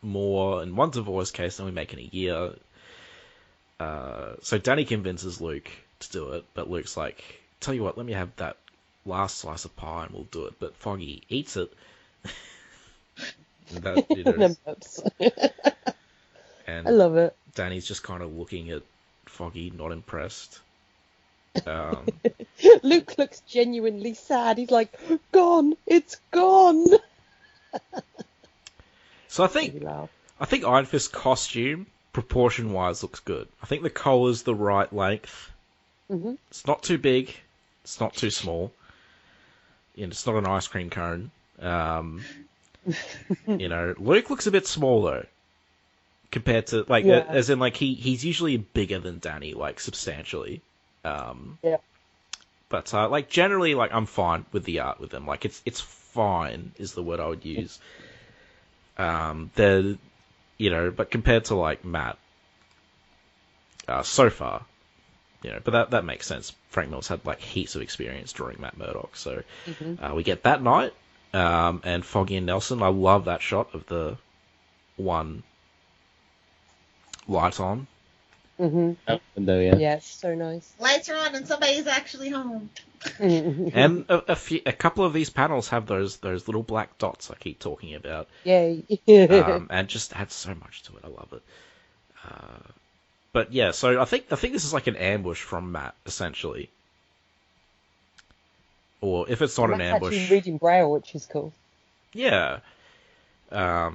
more in one divorce case than we make in a year. So Danny convinces Luke to do it, but Luke's like, tell you what, let me have that last slice of pie and we'll do it. But Foggy eats it. And I love it. Danny's just kind of looking at Foggy, not impressed. Luke looks genuinely sad. He's like, gone, it's gone. So I think Iron Fist's costume, proportion-wise, looks good. I think the collar's the right length. Mm-hmm. It's not too big. It's not too small. It's not an ice cream cone. Luke looks a bit small though, compared to as in he's usually bigger than Danny, substantially. But generally, I'm fine with the art with them. It's fine is the word I would use. But compared to Matt, so far, but that makes sense. Frank Millers had heaps of experience drawing Matt Murdock, so we get that night. And Foggy and Nelson, I love that shot of the one light on. Mm-hmm. Window, yeah. Yeah, it's so nice. Lights are on and somebody's actually home. And a couple of these panels have those little black dots I keep talking about. Yay. And just adds so much to it. I love it. But yeah, so I think this is like an ambush from Matt, essentially. Or if it's not an ambush, actually reading Braille, which is cool. Yeah. Yeah,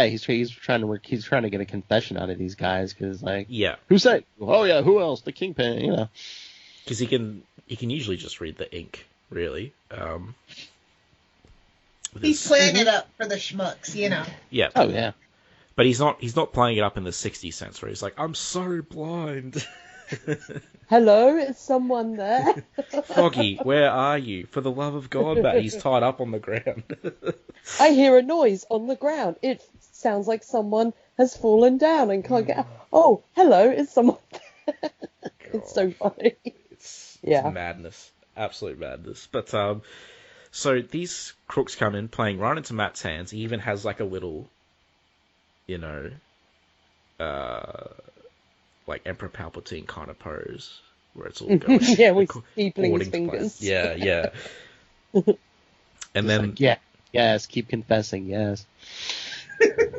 he's trying to work. He's trying to get a confession out of these guys because, who said? Oh yeah, who else? The Kingpin, Because he can usually just read the ink, really. He's playing it up for the schmucks, Yeah. Oh yeah. But he's not playing it up in the 60s sense where he's like, I'm so blind. Hello, is someone there? Foggy, where are you? For the love of God, Matt, he's tied up on the ground. I hear a noise on the ground. It sounds like someone has fallen down and can't get out. Oh, hello, is someone there? It's so funny. It's madness. Absolute madness. But, so these crooks come in, playing right into Matt's hands. He even has a little, Emperor Palpatine kind of pose, where it's all going. Yeah, with steepling his fingers. Yeah. And then... Yes, keep confessing, yes.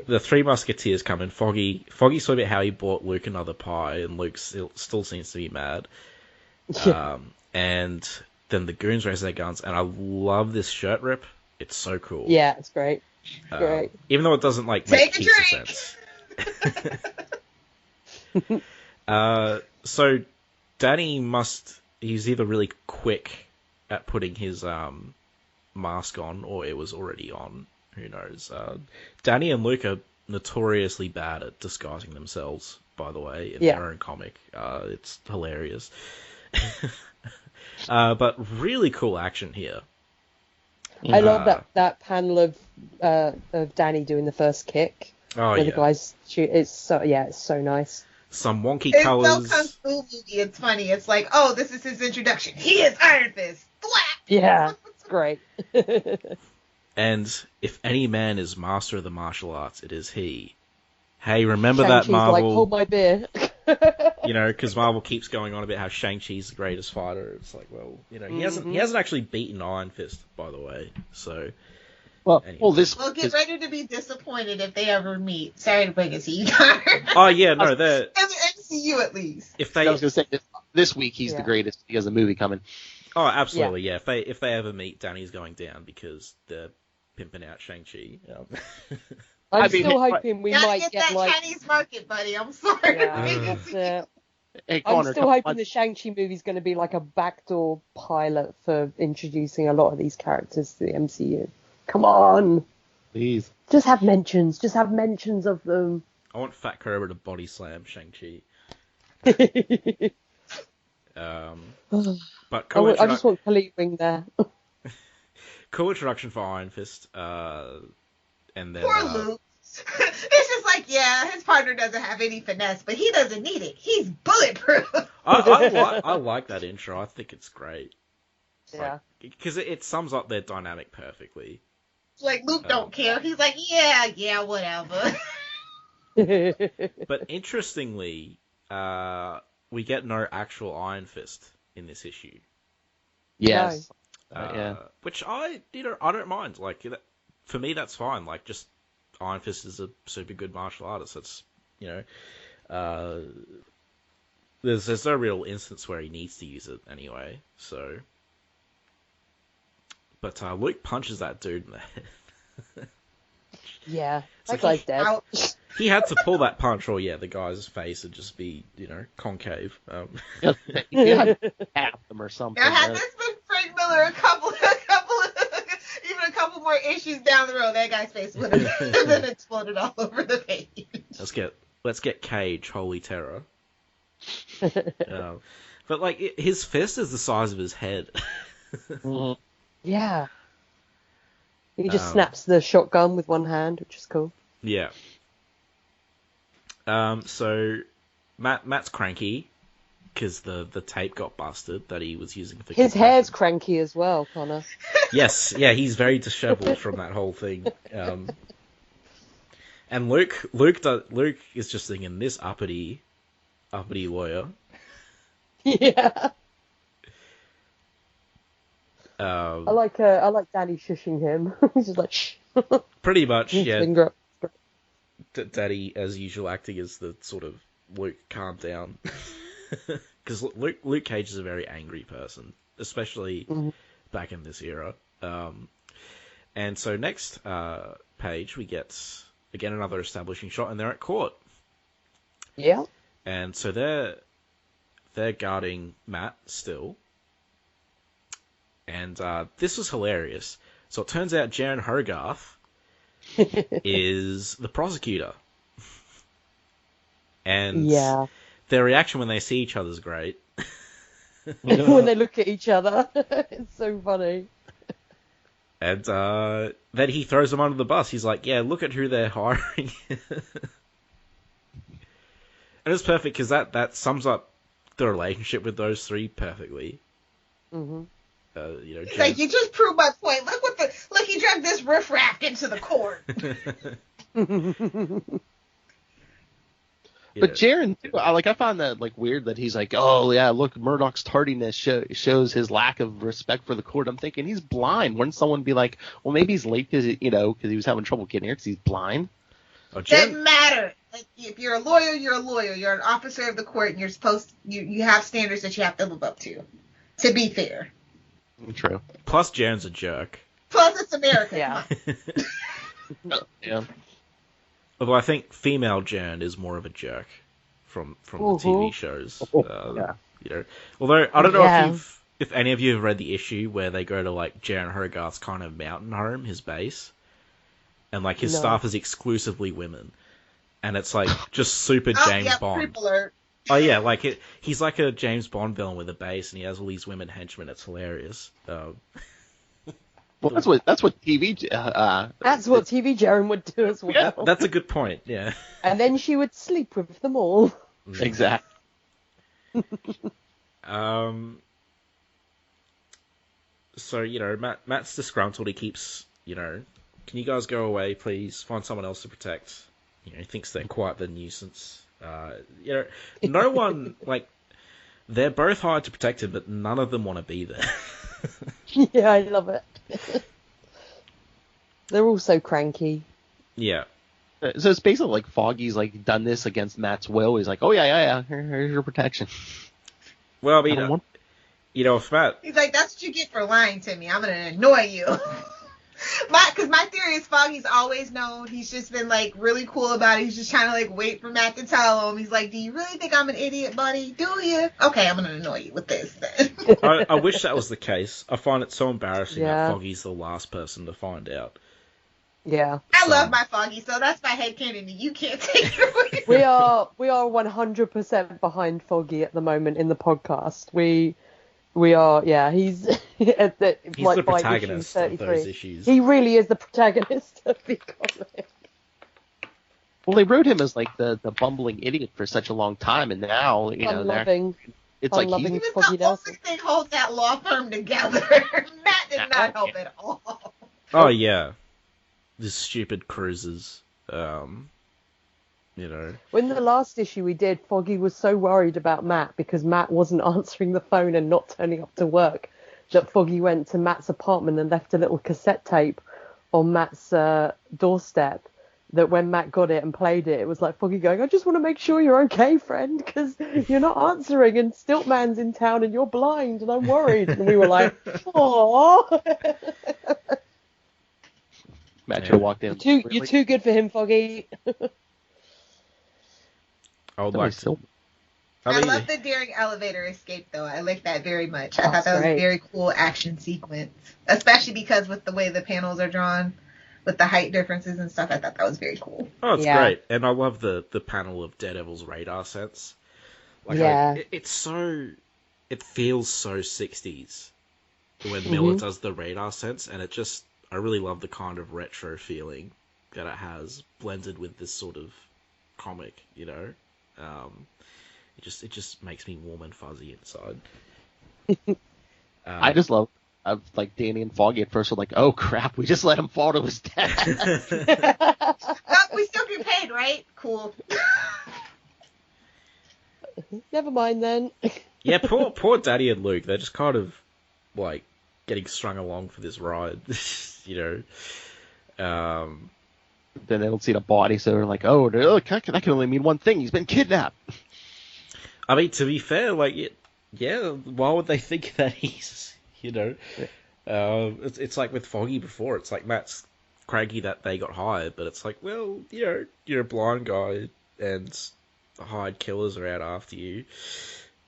The Three Musketeers come in. Foggy saw about how he bought Luke another pie, and Luke still seems to be mad. Yeah. And then the goons raise their guns, and I love this shirt rip. It's so cool. Yeah, it's great. Great. Even though it doesn't make heaps of sense. So Danny he's either really quick at putting his mask on, or it was already on. Who knows? Danny and Luke are notoriously bad at disguising themselves, by the way, in their own comic. It's hilarious. But really cool action here. I love that panel of Danny doing the first kick. Oh, where the guys shoot. It's so nice. Some wonky it's colors. It's so kung fu movie. It's funny. It's like, oh, this is his introduction. He is Iron Fist. Thwap! Yeah, it's great. And if any man is master of the martial arts, it is he. Hey, remember that Marvel? Like, hold my beer. Because Marvel keeps going on about how Shang-Chi's the greatest fighter. It's like, well, he hasn't actually beaten Iron Fist, by the way. So, anyway. Get ready to be disappointed if they ever meet. Sorry to break it to you, Connor. Oh yeah, no, they're in the MCU at least. I was going to say this week he's the greatest. He has a movie coming. Oh, absolutely, yeah. If they ever meet, Danny's going down because they're pimping out Shang-Chi. I'm still hoping we might get that Chinese market, buddy. I'm sorry. Yeah, Hey, Connor, I'm still hoping the Shang-Chi movie's going to be like a backdoor pilot for introducing a lot of these characters to the MCU. Come on. Please. Just have mentions. Just have mentions of them. I want Fat Cobra to body slam Shang-Chi. But cool I just want Khalid Wing there. Cool introduction for Iron Fist. And then poor Luke. It's just like, yeah, his partner doesn't have any finesse, but he doesn't need it. He's bulletproof. I like that intro. I think it's great. Yeah. Because it sums up their dynamic perfectly. Like, Luke don't care. He's like, yeah, whatever. But interestingly, we get no actual Iron Fist in this issue. Yes. Which I don't mind. Like, for me, that's fine. Like, just Iron Fist is a super good martial artist. That's, there's no real instance where he needs to use it anyway. So, but Luke punches that dude in the head. Yeah, that guy's dead. He had to pull that punch, or the guy's face would just be, concave. He had half them or something. Now, had this been Frank Miller, even a couple more issues down the road, that guy's face would have been exploded all over the page. Let's get Cage, Holy Terror. But like his fist is the size of his head. Yeah. He just snaps the shotgun with one hand, which is cool. Yeah. So Matt's cranky because the tape got busted that he was using for his hair's cranky as well, Connor. Yes, yeah, he's very disheveled from that whole thing. And Luke is just thinking, this uppity lawyer. Yeah. I like Danny shushing him. He's just like, shh. Pretty much, yeah. Finger up. Daddy, as usual, acting as the sort of Luke, calm down. Because Luke Cage is a very angry person, especially back in this era. And so next page, we get, again, another establishing shot, and they're at court. Yeah. And so they're guarding Matt still. And this was hilarious. So it turns out Jaren Hogarth is the prosecutor. And their reaction when they see each other is great. When they look at each other. It's so funny. And then he throws them under the bus. He's like, yeah, look at who they're hiring. And it's perfect because that sums up the relationship with those three perfectly. Mm-hmm. He's like, you just proved my point. Look, he dragged this riffraff into the court. But Jaren, too, I find that weird that he's like, oh yeah, look, Murdoch's tardiness shows his lack of respect for the court. I'm thinking he's blind. Wouldn't someone be like, well, maybe he's late because he was having trouble getting here because he's blind? Doesn't matter. Like, if you're a lawyer, you're a lawyer. You're an officer of the court, and you're supposed you have standards that you have to live up to be fair. True. Plus, Jaren's a jerk. Plus, it's America. Yeah. Yeah. Although I think female Jaren is more of a jerk from the TV shows. Yeah. Although I don't know if any of you have read the issue where they go to Jaren Hogarth's kind of mountain home, his base, and his staff is exclusively women, and it's just super James Bond. Creep alert. Oh yeah, he's like a James Bond villain with a base, and he has all these women henchmen. It's hilarious. Well, that's what TV. That's what TV Jaren would do as well. Yeah, that's a good point. Yeah. And then she would sleep with them all. Exactly. So Matt's disgruntled. He keeps can you guys go away, please? Find someone else to protect. He thinks they're quite the nuisance. No one they're both hired to protect him, but none of them want to be there. Yeah, I love it. They're all so cranky. Yeah. So it's basically like Foggy's done this against Matt's will. He's like, oh yeah, here's your protection. Well, I mean, if Matt, he's like, that's what you get for lying to me. I'm gonna annoy you. Because my theory is Foggy's always known. He's just been really cool about it. He's just trying to wait for Matt to tell him. He's like, do you really think I'm an idiot, buddy? Do you? Okay, I'm gonna annoy you with this then. I wish that was the case. I find it so embarrassing that Foggy's the last person to find out. Yeah. I love my Foggy, so that's my headcanon. You can't take it away. We are 100% behind Foggy at the moment in the podcast. We are, yeah, he's the protagonist of those issues. He really is the protagonist of the comic. Well, they wrote him as like the bumbling idiot for such a long time, and now it's like he was the only thing holding that law firm together. Matt did not help at all. Oh yeah, the stupid cruises. When the last issue we did, Foggy was so worried about Matt because Matt wasn't answering the phone and not turning up to work that Foggy went to Matt's apartment and left a little cassette tape on Matt's doorstep. That when Matt got it and played it, it was like Foggy going, "I just want to make sure you're okay, friend, because you're not answering, and Stiltman's in town, and you're blind, and I'm worried." And we were like, "Aww." Matt should have walked in. You're too good for him, Foggy. I love the daring elevator escape, though. I like that very much. I thought that was a very cool action sequence, especially because with the way the panels are drawn. With the height differences and stuff, I thought that was very cool. Oh, it's great. And I love the panel of Daredevil's radar sense. It feels so 60s when Miller does the radar sense, and I really love the kind of retro feeling that it has blended with this sort of comic, It just makes me warm and fuzzy inside. I just love like Danny and Foggy at first were like, "Oh crap, we just let him fall to his death." We still get paid, right? Cool. Never mind then. Yeah, poor Daddy and Luke. They're just kind of like getting strung along for this ride, Then they don't see the body, so they're like, "Oh, that can only mean one thing. He's been kidnapped." I mean, to be fair, why would they think that he's... it's like with Foggy before. It's like Matt's cranky that they got hired, but it's like, well, you're a blind guy, and the hired killers are out after you.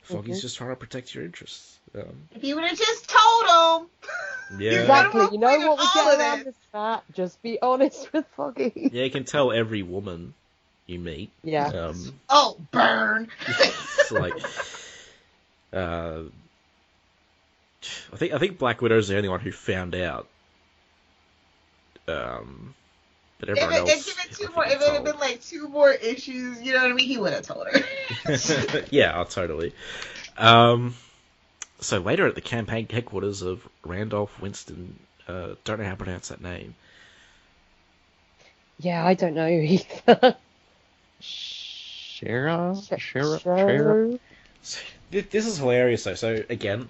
Foggy's just trying to protect your interests. If you would have just told him. Yeah. Exactly. You know what we get around this, Matt? Just be honest with Foggy. Yeah, you can tell every woman you meet. Yeah. Burn. It's like... I think Black Widow's the only one who found out. But everyone else... If it had been like 2 more issues, you know what I mean? He would have told her. Yeah, totally. So later at the campaign headquarters of Randolph Winston, don't know how to pronounce that name. Yeah, I don't know either. Shara? This is hilarious though. So again,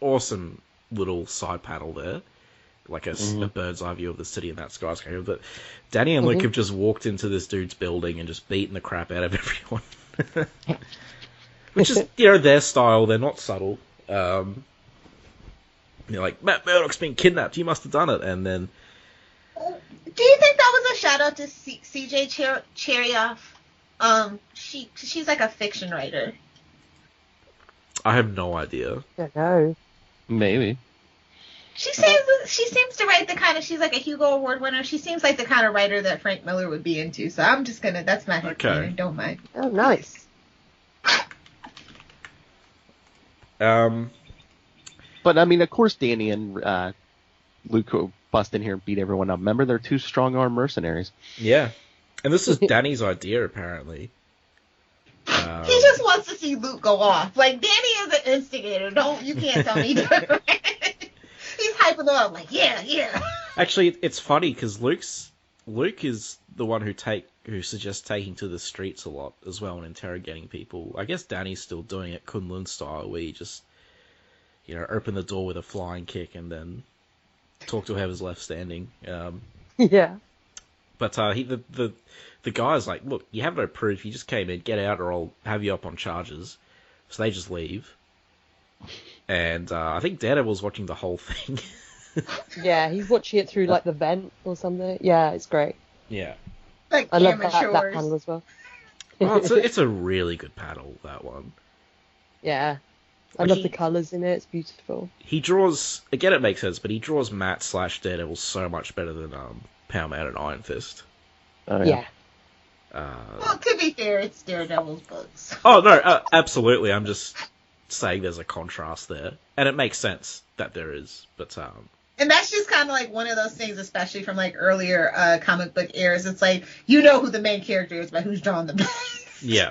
awesome little side panel there, like a bird's eye view of the city and that skyscraper. But Danny and Luke have just walked into this dude's building and just beaten the crap out of everyone, which is their style. They're not subtle. They're like, Matt Murdock's been kidnapped. You must have done it. And then, do you think that was a shout out to CJ Cheryoff? She's like a fiction writer. I have no idea. I don't know. Maybe. She seems to write the kind of... She's like a Hugo Award winner. She seems like the kind of writer that Frank Miller would be into. So I'm just gonna... That's my headcanon. Don't mind. Oh, nice. But I mean, of course, Danny and Luke bust in here and beat everyone up. Remember, they're 2 strong-arm mercenaries. Yeah. And this is Danny's idea, apparently. He just wants to see Luke go off. Like, Danny is an instigator. You can't tell me different. He's hyping up like, yeah. Actually, it's funny because Luke is the one who suggests taking to the streets a lot as well and interrogating people. I guess Danny's still doing it Kunlun style, where you just, open the door with a flying kick and then talk to whoever's left standing. Yeah. But the guy's like, look, you have no proof. You just came in, get out, or I'll have you up on charges. So they just leave. And I think Daredevil's watching the whole thing. Yeah, he's watching it through like the vent or something. Yeah, it's great. Yeah. Like I love that panel as well. Oh, it's a really good panel, that one. Yeah. I love the colours in it. It's beautiful. He draws... Again, it makes sense, but he draws Matt/Daredevil so much better than Power Man and Iron Fist. Oh, yeah. Well, to be fair, it's Daredevil's books. Oh, no, absolutely. I'm just saying there's a contrast there. And it makes sense that there is. But And that's just kind of like one of those things, especially from like earlier comic book eras. It's like, you know who the main character is by who's drawn the best. Yeah.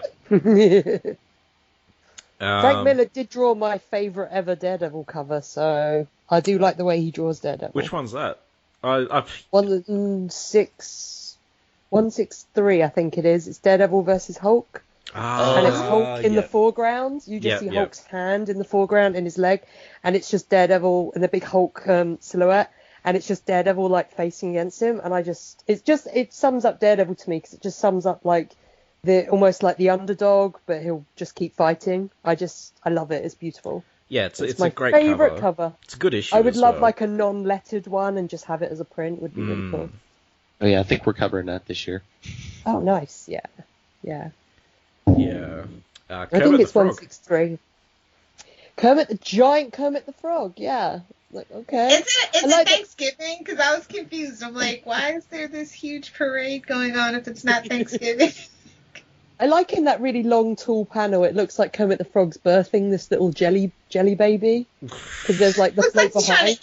Frank Miller did draw my favourite ever Daredevil cover, so I do like the way he draws Daredevil. Which one's that? 163, I think it is. It's Daredevil versus Hulk. And it's Hulk in the foreground. You just see Hulk's hand in the foreground and his leg, and it's just Daredevil and the big Hulk silhouette, and it's just Daredevil like facing against him. And it sums up Daredevil to me, because it just sums up like almost like the underdog, but he'll just keep fighting. I love it. It's beautiful. Yeah, it's my a great favourite cover. It's a good issue. I would love like a non-lettered one and just have it as a print. Would be really cool. Oh yeah, I think we're covering that this year. Oh, nice. Yeah. Yeah. I think it's 163. Giant Kermit the Frog. Yeah. Like, okay. Is it Thanksgiving? Because I was confused. I'm like, why is there this huge parade going on if it's not Thanksgiving? I like in that really long, tall panel, it looks like Kermit the Frog's birthing this little jelly baby. Because there's like the float behind.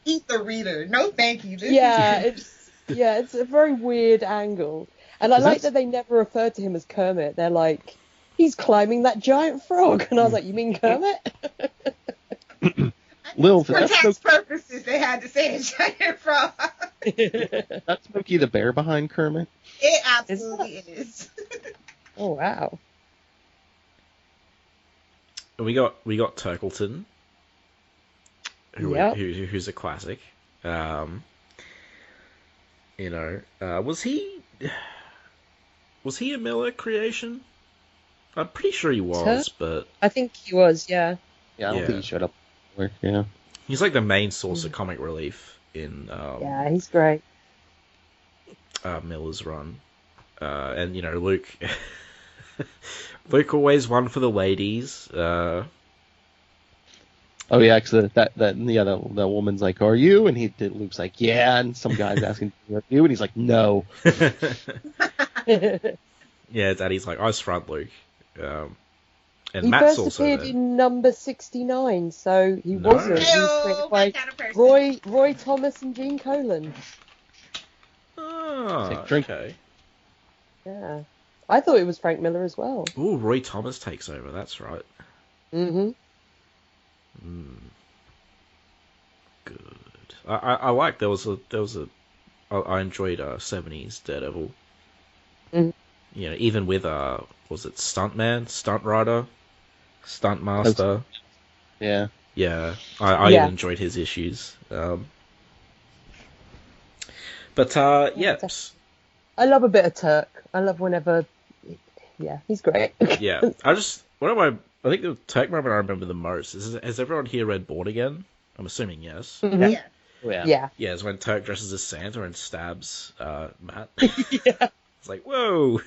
Eat the reader. No, thank you. It's a very weird angle. And I like that they never referred to him as Kermit. They're like, he's climbing that giant frog. And I was like, you mean Kermit? Lil, for tax purposes, they had to say a giant frog. That's Smokey the Bear behind Kermit? It absolutely is. Oh, wow. We got Turkleton, who's a classic. Was he a Miller creation? I'm pretty sure he was, but I think he was. Yeah. Yeah, I don't think he showed up. Yeah. He's like the main source of comic relief in. Yeah, he's great. Miller's run, and Luke. Luke always won for the ladies. Oh yeah, because the woman's like, "Are you?" And Luke's like, "Yeah." And some guy's asking, "Are you?" And he's like, "No." Yeah, Daddy's like, "I was front, Luke." And he Matt's first also appeared there. in number 69, so he wasn't. He was created by Roy Thomas and Gene Colan. Oh, okay. Yeah. I thought it was Frank Miller as well. Ooh, Roy Thomas takes over. That's right. Mm-hmm. Good. I like I enjoyed 70s Daredevil. Mm. Even with was it Stuntman, Stunt Rider, Stunt Master? Yeah. Yeah. I even enjoyed his issues. But yeah. I love a bit of Turk. I love whenever. Yeah, he's great. Yeah. I think the Turk moment I remember the most has everyone here read Born Again? I'm assuming yes. Mm-hmm. Yeah. Yeah. Yeah, it's when Turk dresses as Santa and stabs Matt. Yeah. It's like, whoa.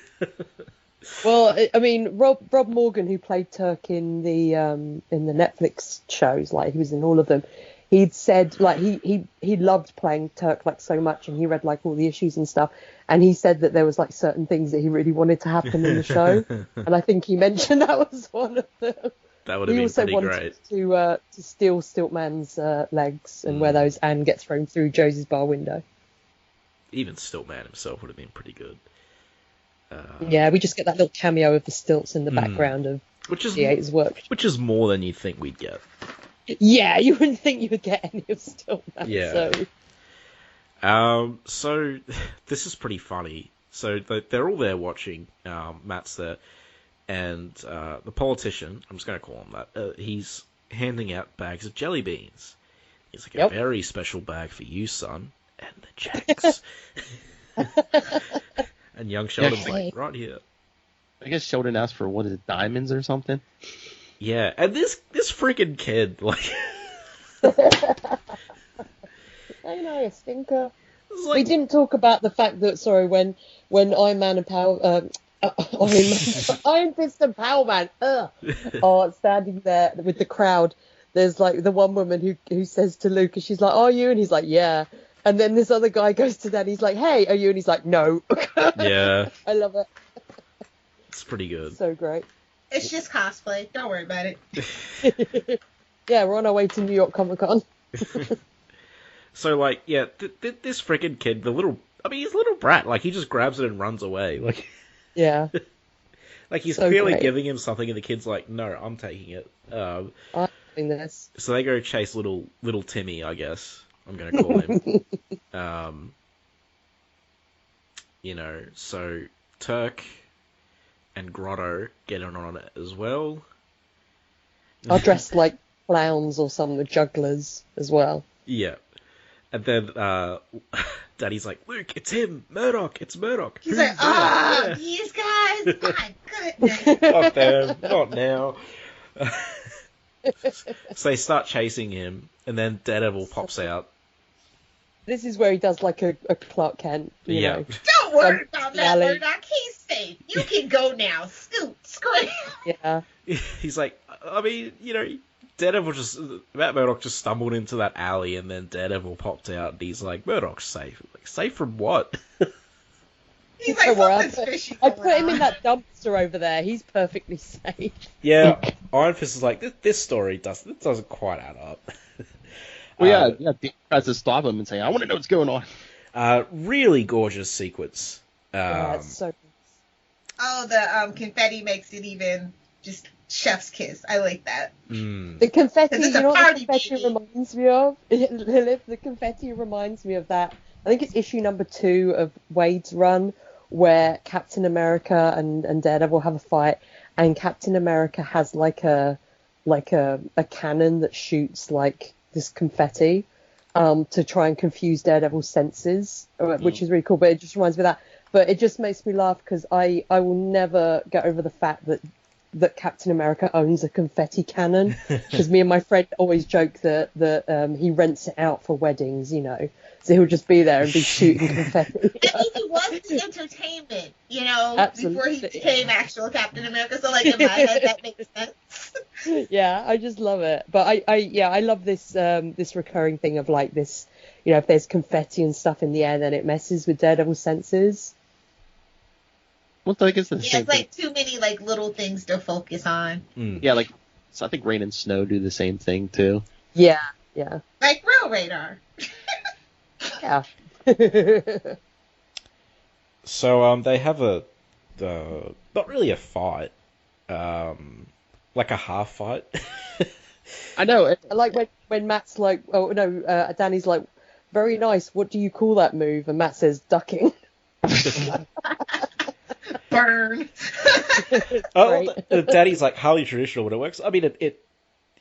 Well, I mean, Rob Morgan, who played Turk in the Netflix shows, like he was in all of them. He'd said like he loved playing Turk like so much, and he read like all the issues and stuff. And he said that there was like certain things that he really wanted to happen in the show, and I think he mentioned that was one of them. That would have been pretty great. He also wanted to steal Stiltman's legs and wear those and get thrown through Josie's bar window. Even Stiltman himself would have been pretty good. Yeah, we just get that little cameo of the stilts in the background of Creator's work. Which is more than you'd think we'd get. Yeah, you wouldn't think you would get any of Stiltman. Yeah. So this is pretty funny. So they're all there watching. Matt's there. And the politician, I'm just going to call him that, he's handing out bags of jelly beans. He's like, a very special bag for you, son. And the checks. And young Sheldon's like, right here. I guess Sheldon asked for, what is it, diamonds or something? Yeah, and this freaking kid, like... I know, a stinker. Like... We didn't talk about the fact that, when Iron Man and Iron Fist and Power Man are standing there with the crowd, there's like the one woman who says to Luke, and she's like, "Are you?" And he's like, "Yeah." And then this other guy goes to that, and he's like, "Hey, are you?" And he's like, "No." Yeah. I love it. It's pretty good. So great. It's just cosplay. Don't worry about it. Yeah, we're on our way to New York Comic Con. So, like, yeah, this freaking kid, he's a little brat. Like, he just grabs it and runs away. Like, yeah. Like, he's So clearly great. giving him something, and the kid's like, no, I'm taking it. I'm doing this. So they go chase little Timmy, I guess. I'm going to call him. So Turk and Grotto get in on it as well. Are dressed like clowns or some jugglers as well. Yeah. And then Daddy's like, Luke, it's him, Murdoch, it's Murdoch. He's like, these guys, my goodness. Not them, not now. So they start chasing him, and then Daredevil pops out. This is where he does like a Clark Kent, you know. Don't worry about that, Murdoch. He's safe. You can go now. Scoot, scream. Yeah. He's like, I mean, Matt Murdock just stumbled into that alley, and then Daredevil popped out, and he's like, Murdoch's safe. Like, safe from what? He's like, something's fishy. I put him in that dumpster over there. He's perfectly safe. Yeah, Iron Fist is like, this story doesn't quite add up. Well, yeah, Dave tries to stop him and say, I want to know what's going on. Really gorgeous sequence. It's so. Oh, the confetti makes it even just chef's kiss. I like that. The confetti, you know what the confetti reminds me of? Lilith, the confetti reminds me of that. I think it's issue number 2 of Wade's run, where Captain America and Daredevil have a fight, and Captain America has like a cannon that shoots like this confetti to try and confuse Daredevil's senses, which is really cool. But it just reminds me of that. But it just makes me laugh because I will never get over the fact that Captain America owns a confetti cannon, because me and my friend always joke that he rents it out for weddings, you know, so he'll just be there and be shooting confetti. I mean, he was the entertainment, you know, Absolutely. Before he became actual Captain America, so like in my head that makes sense. Yeah, I just love it. But I love this this recurring thing of like this, you know, if there's confetti and stuff in the air, then it messes with Daredevil's senses. Well, I guess it's like too many like little things to focus on. Yeah, like so I think rain and snow do the same thing too. Yeah. Like real radar. Yeah. So they have not really a fight, like a half fight. I know. I like when Matt's like, oh no, Danny's like, very nice. What do you call that move? And Matt says, ducking. Burn. Daddy's like highly traditional when it works. I mean, it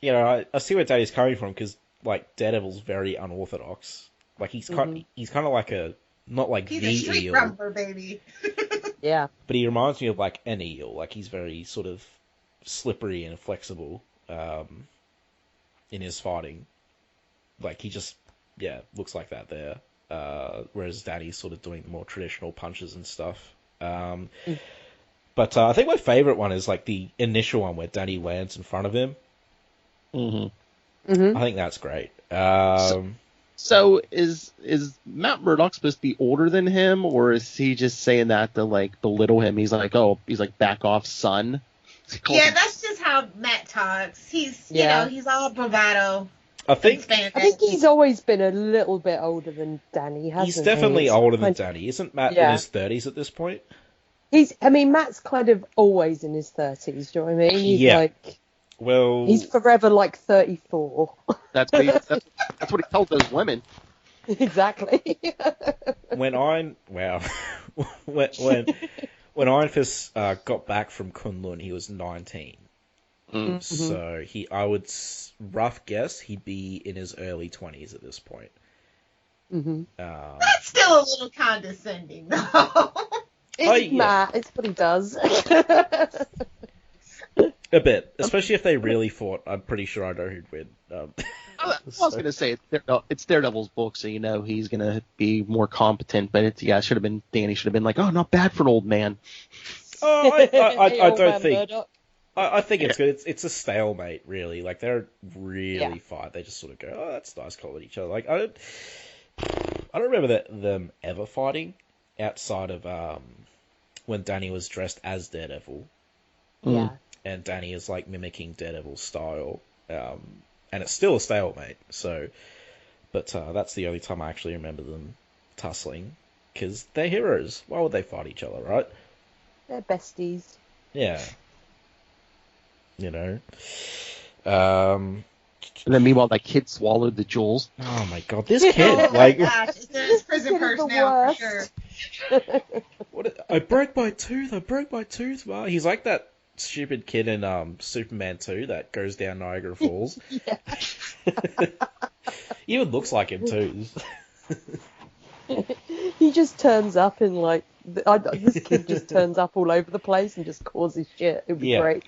you know, I see where Daddy's coming from, because like Daredevil's very unorthodox. Like he's kind of like he's a street eel. Rumper, baby. Yeah. But he reminds me of like an eel. Like he's very sort of slippery and flexible in his fighting. Like he just looks like that there. Whereas Danny's sort of doing the more traditional punches and stuff. But I think my favorite one is like the initial one where Danny lands in front of him. I think that's great. So is Matt Murdock supposed to be older than him, or is he just saying that to like belittle him? He's like, back off, son. Yeah, that's just how Matt talks. He's you know, he's all bravado. I think he's always been a little bit older than Danny, hasn't he? He's definitely older than Danny. Isn't Matt in his 30s at this point? Matt's kind of always in his 30s, do you know what I mean? He's forever like 34. That's what he told those women. Exactly. When Iron Fist got back from Kunlun, he was 19. So I would rough guess he'd be in his early 20s at this point. That's still a little condescending, though. It's Matt. It's what he does. A bit, especially if they really fought. I'm pretty sure I know who'd win. I was going to say it's Daredevil's book, so you know he's going to be more competent. But Danny should have been like, oh, not bad for an old man. Oh, I don't think. I think it's good. It's a stalemate, really. Like they don't really fight. They just sort of go, oh, that's nice, call at each other. Like I don't remember them ever fighting outside of when Danny was dressed as Daredevil. Yeah. And Danny is like mimicking Daredevil's style, and it's still a stalemate. So, But that's the only time I actually remember them tussling, because they're heroes. Why would they fight each other, right? They're besties. Yeah. And then meanwhile, that kid swallowed the jewels. Oh my god, this kid! Gosh, it's prison purse now for sure. I broke my tooth, Ma. He's like that stupid kid in Superman 2 that goes down Niagara Falls. He even looks like him too. He just turns up in this kid just turns up all over the place and just causes shit. It'd be great.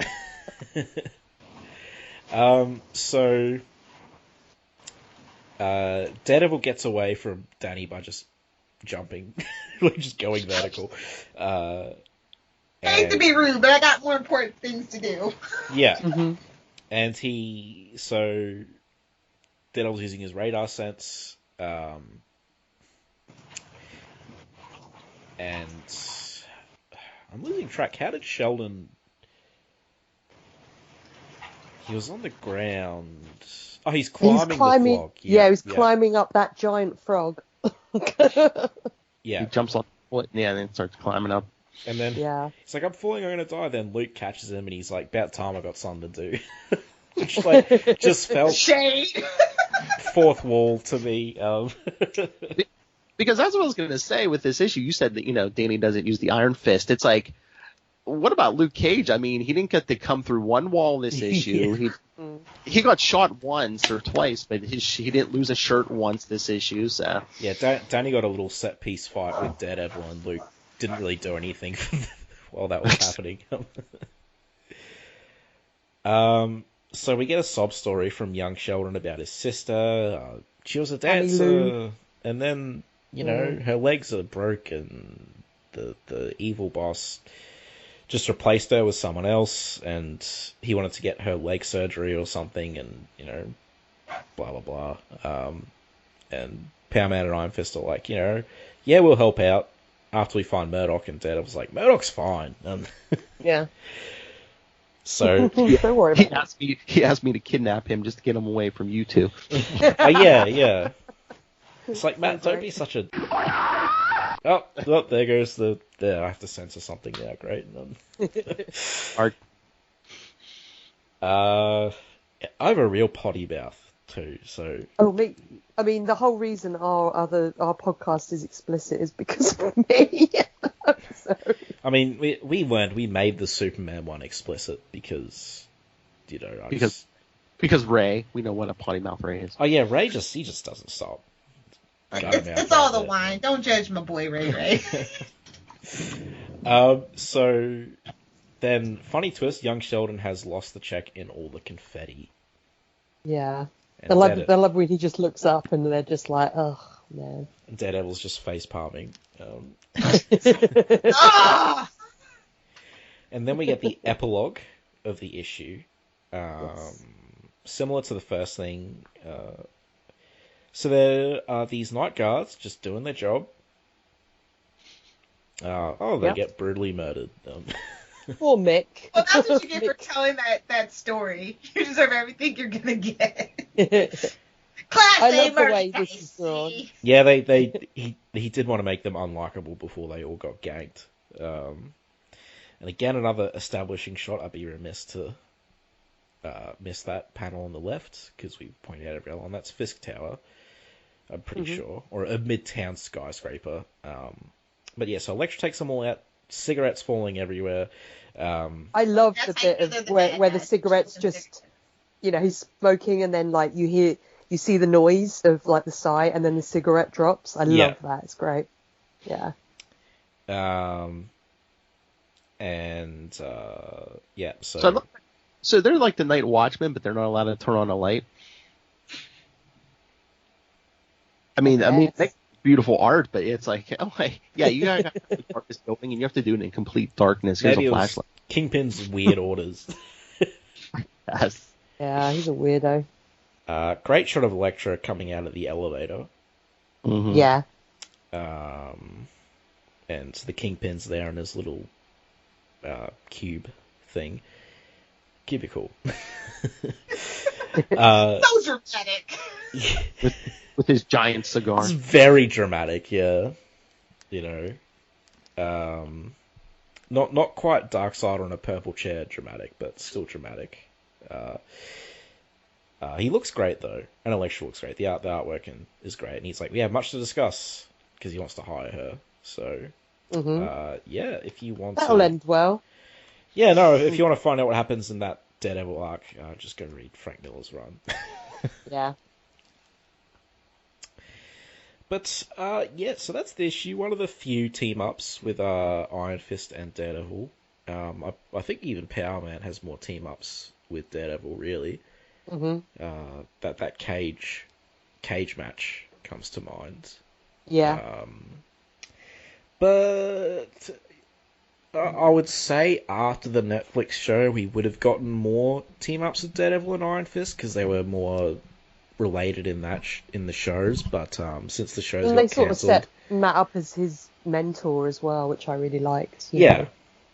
So Daredevil gets away from Danny by just jumping, just going vertical. I hate to be rude, but I got more important things to do. Yeah. Mm-hmm. And Daredevil's using his radar sense, and I'm losing track. How did Sheldon... He was on the ground. Oh, he's climbing the frog. Yeah, he's climbing up that giant frog. Yeah. He jumps on foot, and then starts climbing up. And then he's like, I'm falling, I'm going to die. Then Luke catches him, and he's like, about time I got something to do. Which, just felt... Shade! Fourth wall to me. Because that's what I was going to say with this issue. You said that, Danny doesn't use the Iron Fist. It's like, what about Luke Cage? I mean, he didn't get to come through one wall this issue. He got shot once or twice, but he didn't lose a shirt once this issue. So Danny got a little set piece fight with Daredevil, and Luke didn't really do anything while that was happening. So we get a sob story from young Sheldon about his sister. She was a dancer, and then her legs are broken. The evil boss just replaced her with someone else, and he wanted to get her leg surgery or something, and blah blah blah. And Powerman and Iron Fist are like, we'll help out after we find Murdoch. And Daredevil's like, Murdoch's fine. Yeah. So don't worry about he asked me to kidnap him just to get him away from you two. Yeah. It's like, Matt, don't be such a... Oh, there goes I have to censor something now. Great. I have a real potty mouth too, so... Oh, me. I mean, the whole reason our podcast is explicit is because of me. So... I mean, we made the Superman one explicit because, because Ray, we know what a potty mouth Ray is. Oh yeah, Ray he just doesn't stop. It's all the wine. Don't judge my boy Ray. So then, funny twist, young Sheldon has lost the check in all the confetti. Yeah. I love when he just looks up and they're just like, oh, man. Daredevil's just face palming. And then we get the epilogue of the issue. Similar to the first thing. So there are these night guards just doing their job. They get brutally murdered. Poor Mick. Well, that's what you get for telling that story. You deserve everything you're gonna get. Class I A love the murder way this case. is drawn. Yeah, he did want to make them unlikable before they all got ganked. And again, another establishing shot. I'd be remiss to miss that panel on the left, because we pointed out everyone. That's Fisk Tower, I'm pretty sure, or a midtown skyscraper. But yeah, so Elektra takes them all out. Cigarettes falling everywhere. I love the bit of where the cigarettes just, he's smoking and then like you see the noise of like the sigh and then the cigarette drops. I love that. It's great. Yeah. So they're like the night watchmen, but they're not allowed to turn on a light. I mean, that's beautiful art, but it's like, you gotta have the darkness building, and you have to do it in complete darkness. Here's a flashlight. Kingpin's weird orders. Yes. Yeah, he's a weirdo. Great shot of Elektra coming out of the elevator. Mm-hmm. Yeah. And the Kingpin's there in his little cube thing. Cubicle. So dramatic. with his giant cigar. It's very dramatic, yeah. You know, not quite Darkseid on a purple chair dramatic, but still dramatic. He looks great though, and Elektra looks great. The artwork is great, and he's like, we have much to discuss because he wants to hire her. So, yeah, if you want, that'll end well. Yeah, no, if you want to find out what happens in that Daredevil arc, just go read Frank Miller's run. Yeah. But, yeah, so that's the issue. One of the few team-ups with Iron Fist and Daredevil. I think even Power Man has more team-ups with Daredevil, really. That cage match comes to mind. Yeah. But I would say after the Netflix show, we would have gotten more team-ups with Daredevil and Iron Fist, because they were more related in the shows, but since the shows got they sort cancelled, of set Matt up as his mentor as well, which I really liked. Yeah. Know.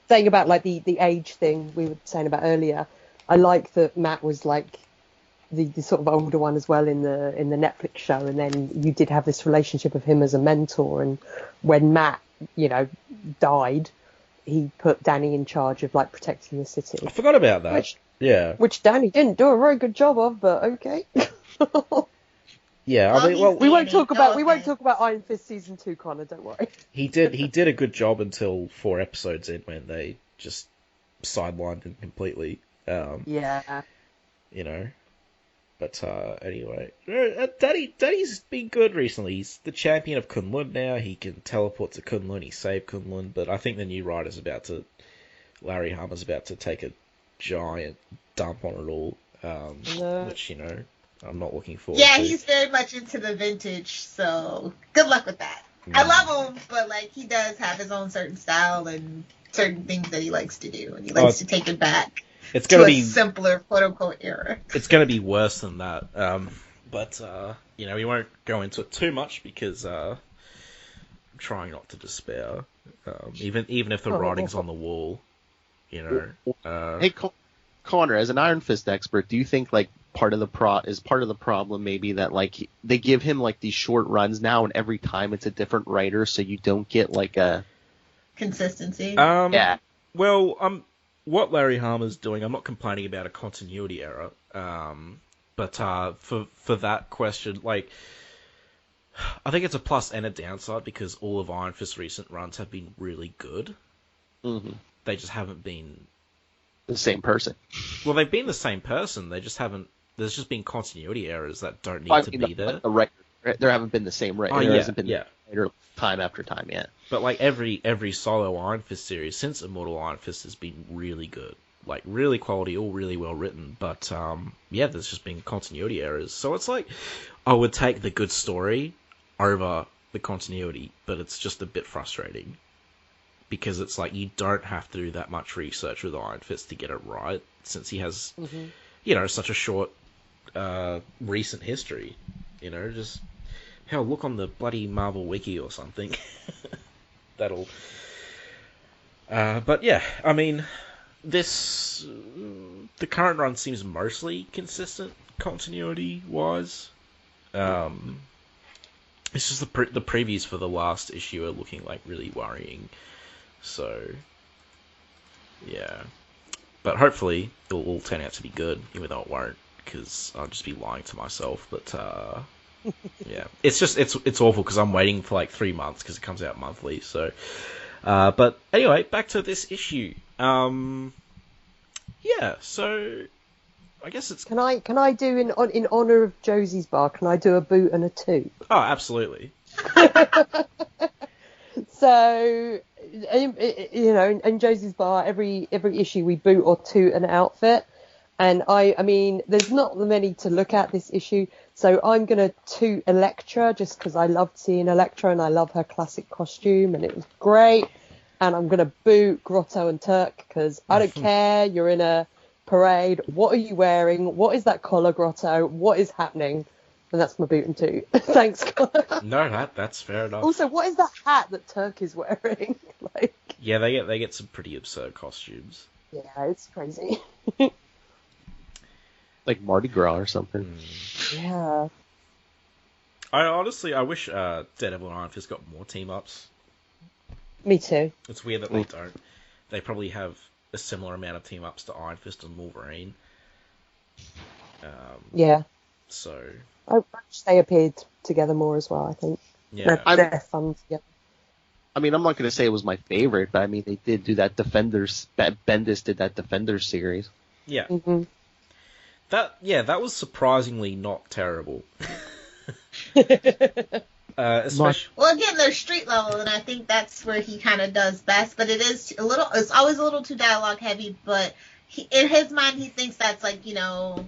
Saying about like the age thing we were saying about earlier, I like that Matt was like the sort of older one as well in the Netflix show, and then you did have this relationship of him as a mentor, and when Matt, you know, died, he put Danny in charge of like protecting the city. I forgot about that. Which Danny didn't do a very good job of, but okay. Yeah, I mean, well, we won't talk about Iron Fist season 2, Connor. Don't worry. He did a good job until 4 episodes in, when they just sidelined him completely. Yeah. You know, but anyway, Danny's been good recently. He's the champion of Kunlun now. He can teleport to Kunlun. He saved Kunlun, but I think the new writer's Larry Hama's about to take a giant dump on it all. Which, you know, I'm not looking forward to. Yeah, he's very much into the vintage, so good luck with that. I love him, but like he does have his own certain style and certain things that he likes to do, and he likes to take it back to a simpler quote unquote era. It's gonna be worse than that. But you know, we won't go into it too much because I'm trying not to despair. Even if the writing's on the wall, you know. Hey, Connor, as an Iron Fist expert, do you think like part of the problem maybe that like they give him like these short runs now, and every time it's a different writer, so you don't get like a consistency? Yeah. Well, what Larry Hama's doing, I'm not complaining about a continuity error. But for that question, like, I think it's a plus and a downside because all of Iron Fist's recent runs have been really good. Mm-hmm. They just haven't been the same person. Well, they've been the same person. They just haven't. There's just been continuity errors that don't need to be there. There haven't been the same writer. There hasn't been writer time after time yet. But like every solo Iron Fist series since Immortal Iron Fist has been really good. Like really quality, all really well written. But yeah, there's just been continuity errors. So it's like I would take the good story over the continuity, but it's just a bit frustrating. Because it's like you don't have to do that much research with Iron Fist to get it right, since he has, you know, such a short, recent history. You know, just hell, look on the bloody Marvel Wiki or something. That'll. But yeah, I mean, the current run seems mostly consistent continuity wise. It's just the previews for the last issue are looking like really worrying. So, yeah. But hopefully it'll all turn out to be good, even though it won't, because I'll just be lying to myself. But, yeah. It's just, it's awful, because I'm waiting for like 3 months, because it comes out monthly, so. But anyway, back to this issue. Yeah, so I guess it's... Can I do, in honour of Josie's bar, can I do a boot and a toot? Oh, absolutely. So, you know, in Josie's bar, every issue we boot or toot an outfit. And I mean, there's not many to loot at this issue. So I'm going to toot Elektra just because I loved seeing Elektra and I love her classic costume and it was great. And I'm going to boot Grotto and Turk because I don't care. You're in a parade. What are you wearing? What is that collar, Grotto? What is happening? And that's my boot and toot. Thanks, Connor. No, that's fair enough. Also, what is that hat that Turk is wearing? Like, yeah, they get some pretty absurd costumes. Yeah, it's crazy. Like Mardi Gras or something. Yeah. I wish Daredevil and Iron Fist got more team-ups. Me too. It's weird that they don't. They probably have a similar amount of team-ups to Iron Fist and Wolverine. Yeah. So... I wish they appeared together more as well, I think. Yeah. They're fun together. I mean, I'm not going to say it was my favorite, but I mean, they did do that Defenders... Bendis did that Defenders series. Yeah. Mm-hmm. That was surprisingly not terrible. Especially... Well, again, they're street level, and I think that's where he kind of does best. But it's always a little too dialogue heavy. But in his mind, he thinks that's like, a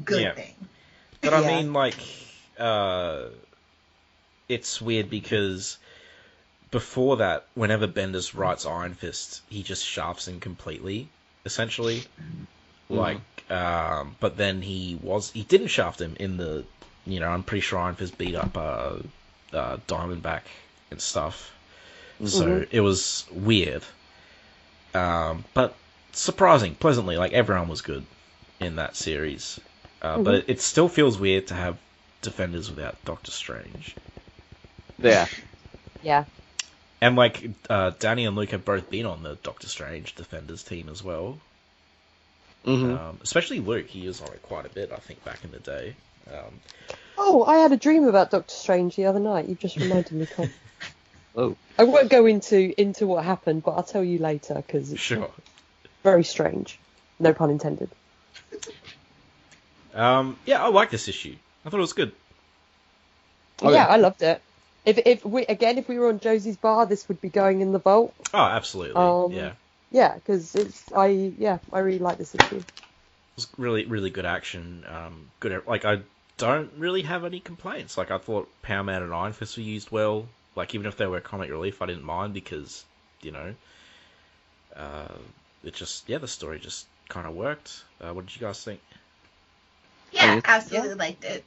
good thing. But I mean, like, it's weird because before that, whenever Bendis writes Iron Fist, he just shafts him completely, essentially. Like, but then he didn't shaft him in the, I'm pretty sure Iron Fist beat up Diamondback and stuff. So it was weird. But surprising, pleasantly, like everyone was good in that series. But it still feels weird to have Defenders without Doctor Strange. Yeah. Yeah. And like Danny and Luke have both been on the Doctor Strange Defenders team as well. Especially Luke, he was on it quite a bit, I think, back in the day. I had a dream about Doctor Strange the other night. You just reminded me, Tom. Oh. I won't go into what happened, but I'll tell you later because it's very strange. No pun intended. I like this issue. I thought it was good. I loved it. If we were on Josie's bar, this would be going in the vault. Oh, absolutely. Yeah, because I really like this issue. It was really, really good action. Good. Like, I don't really have any complaints. Like, I thought Power Man and Iron Fist were used well. Like, even if they were comic relief, I didn't mind because, it just, the story just kind of worked. What did you guys think? Yeah, absolutely liked it.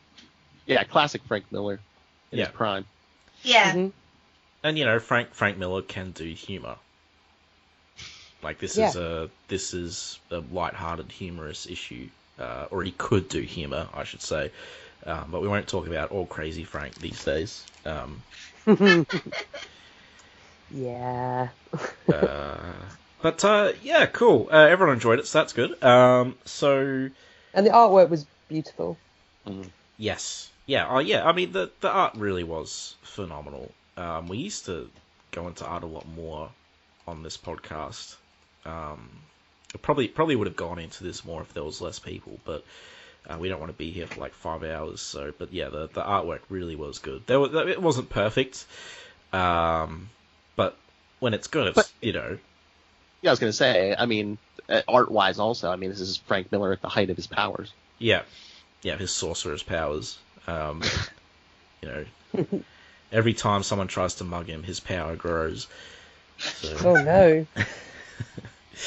Yeah, classic Frank Miller in his prime. Yeah. Mm-hmm. And Frank Miller can do humor. Like this is a light-hearted, humorous issue, or he could do humor, I should say. But we won't talk about all crazy Frank these days. Yeah. But cool. Everyone enjoyed it, so that's good. And the artwork was beautiful. Yes. Yeah. Oh, yeah. I mean, the art really was phenomenal. We used to go into art a lot more on this podcast. Probably would have gone into this more if there was less people, but we don't want to be here for like 5 hours. So, but yeah, the artwork really was good. It wasn't perfect, but when it's good, it's Yeah, I was gonna say. I mean, art-wise, also. I mean, this is Frank Miller at the height of his powers. Yeah, his sorcerer's powers. Every time someone tries to mug him, his power grows. So. Oh no.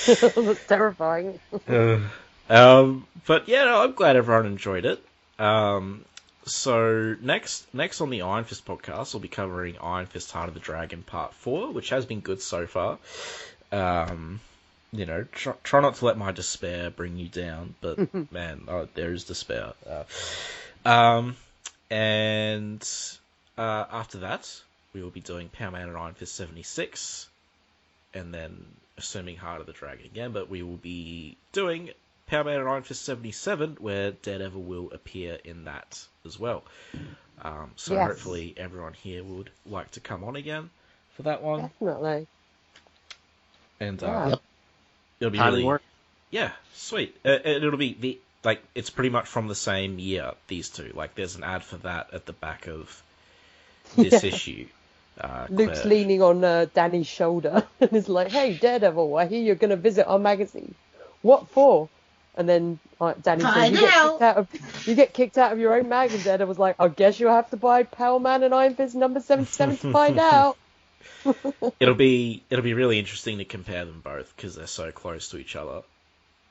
That's terrifying. But yeah, I'm glad everyone enjoyed it. So next on the Iron Fist podcast, we'll be covering Iron Fist Heart of the Dragon Part 4, which has been good so far. Try not to let my despair bring you down, but man, there is despair. And after that, we will be doing Power Man and Iron Fist 76, and then assuming Heart of the Dragon again, but we will be doing Power Man and Iron Fist 77, where Daredevil will appear in that as well. So hopefully everyone here would like to come on again for that one. Definitely. And it'll be really... Yeah, sweet. It'll be it's pretty much from the same year, these two. Like, there's an ad for that at the back of this issue. Luke's leaning on Danny's shoulder and is like, "Hey, Daredevil, I hear you're going to visit our magazine. What for?" And then Danny says, you get kicked out of your own mag, and Daredevil's like, "I guess you'll have to buy Power Man and Iron Fist number 77 to find out." It'll be really interesting to compare them both because they're so close to each other.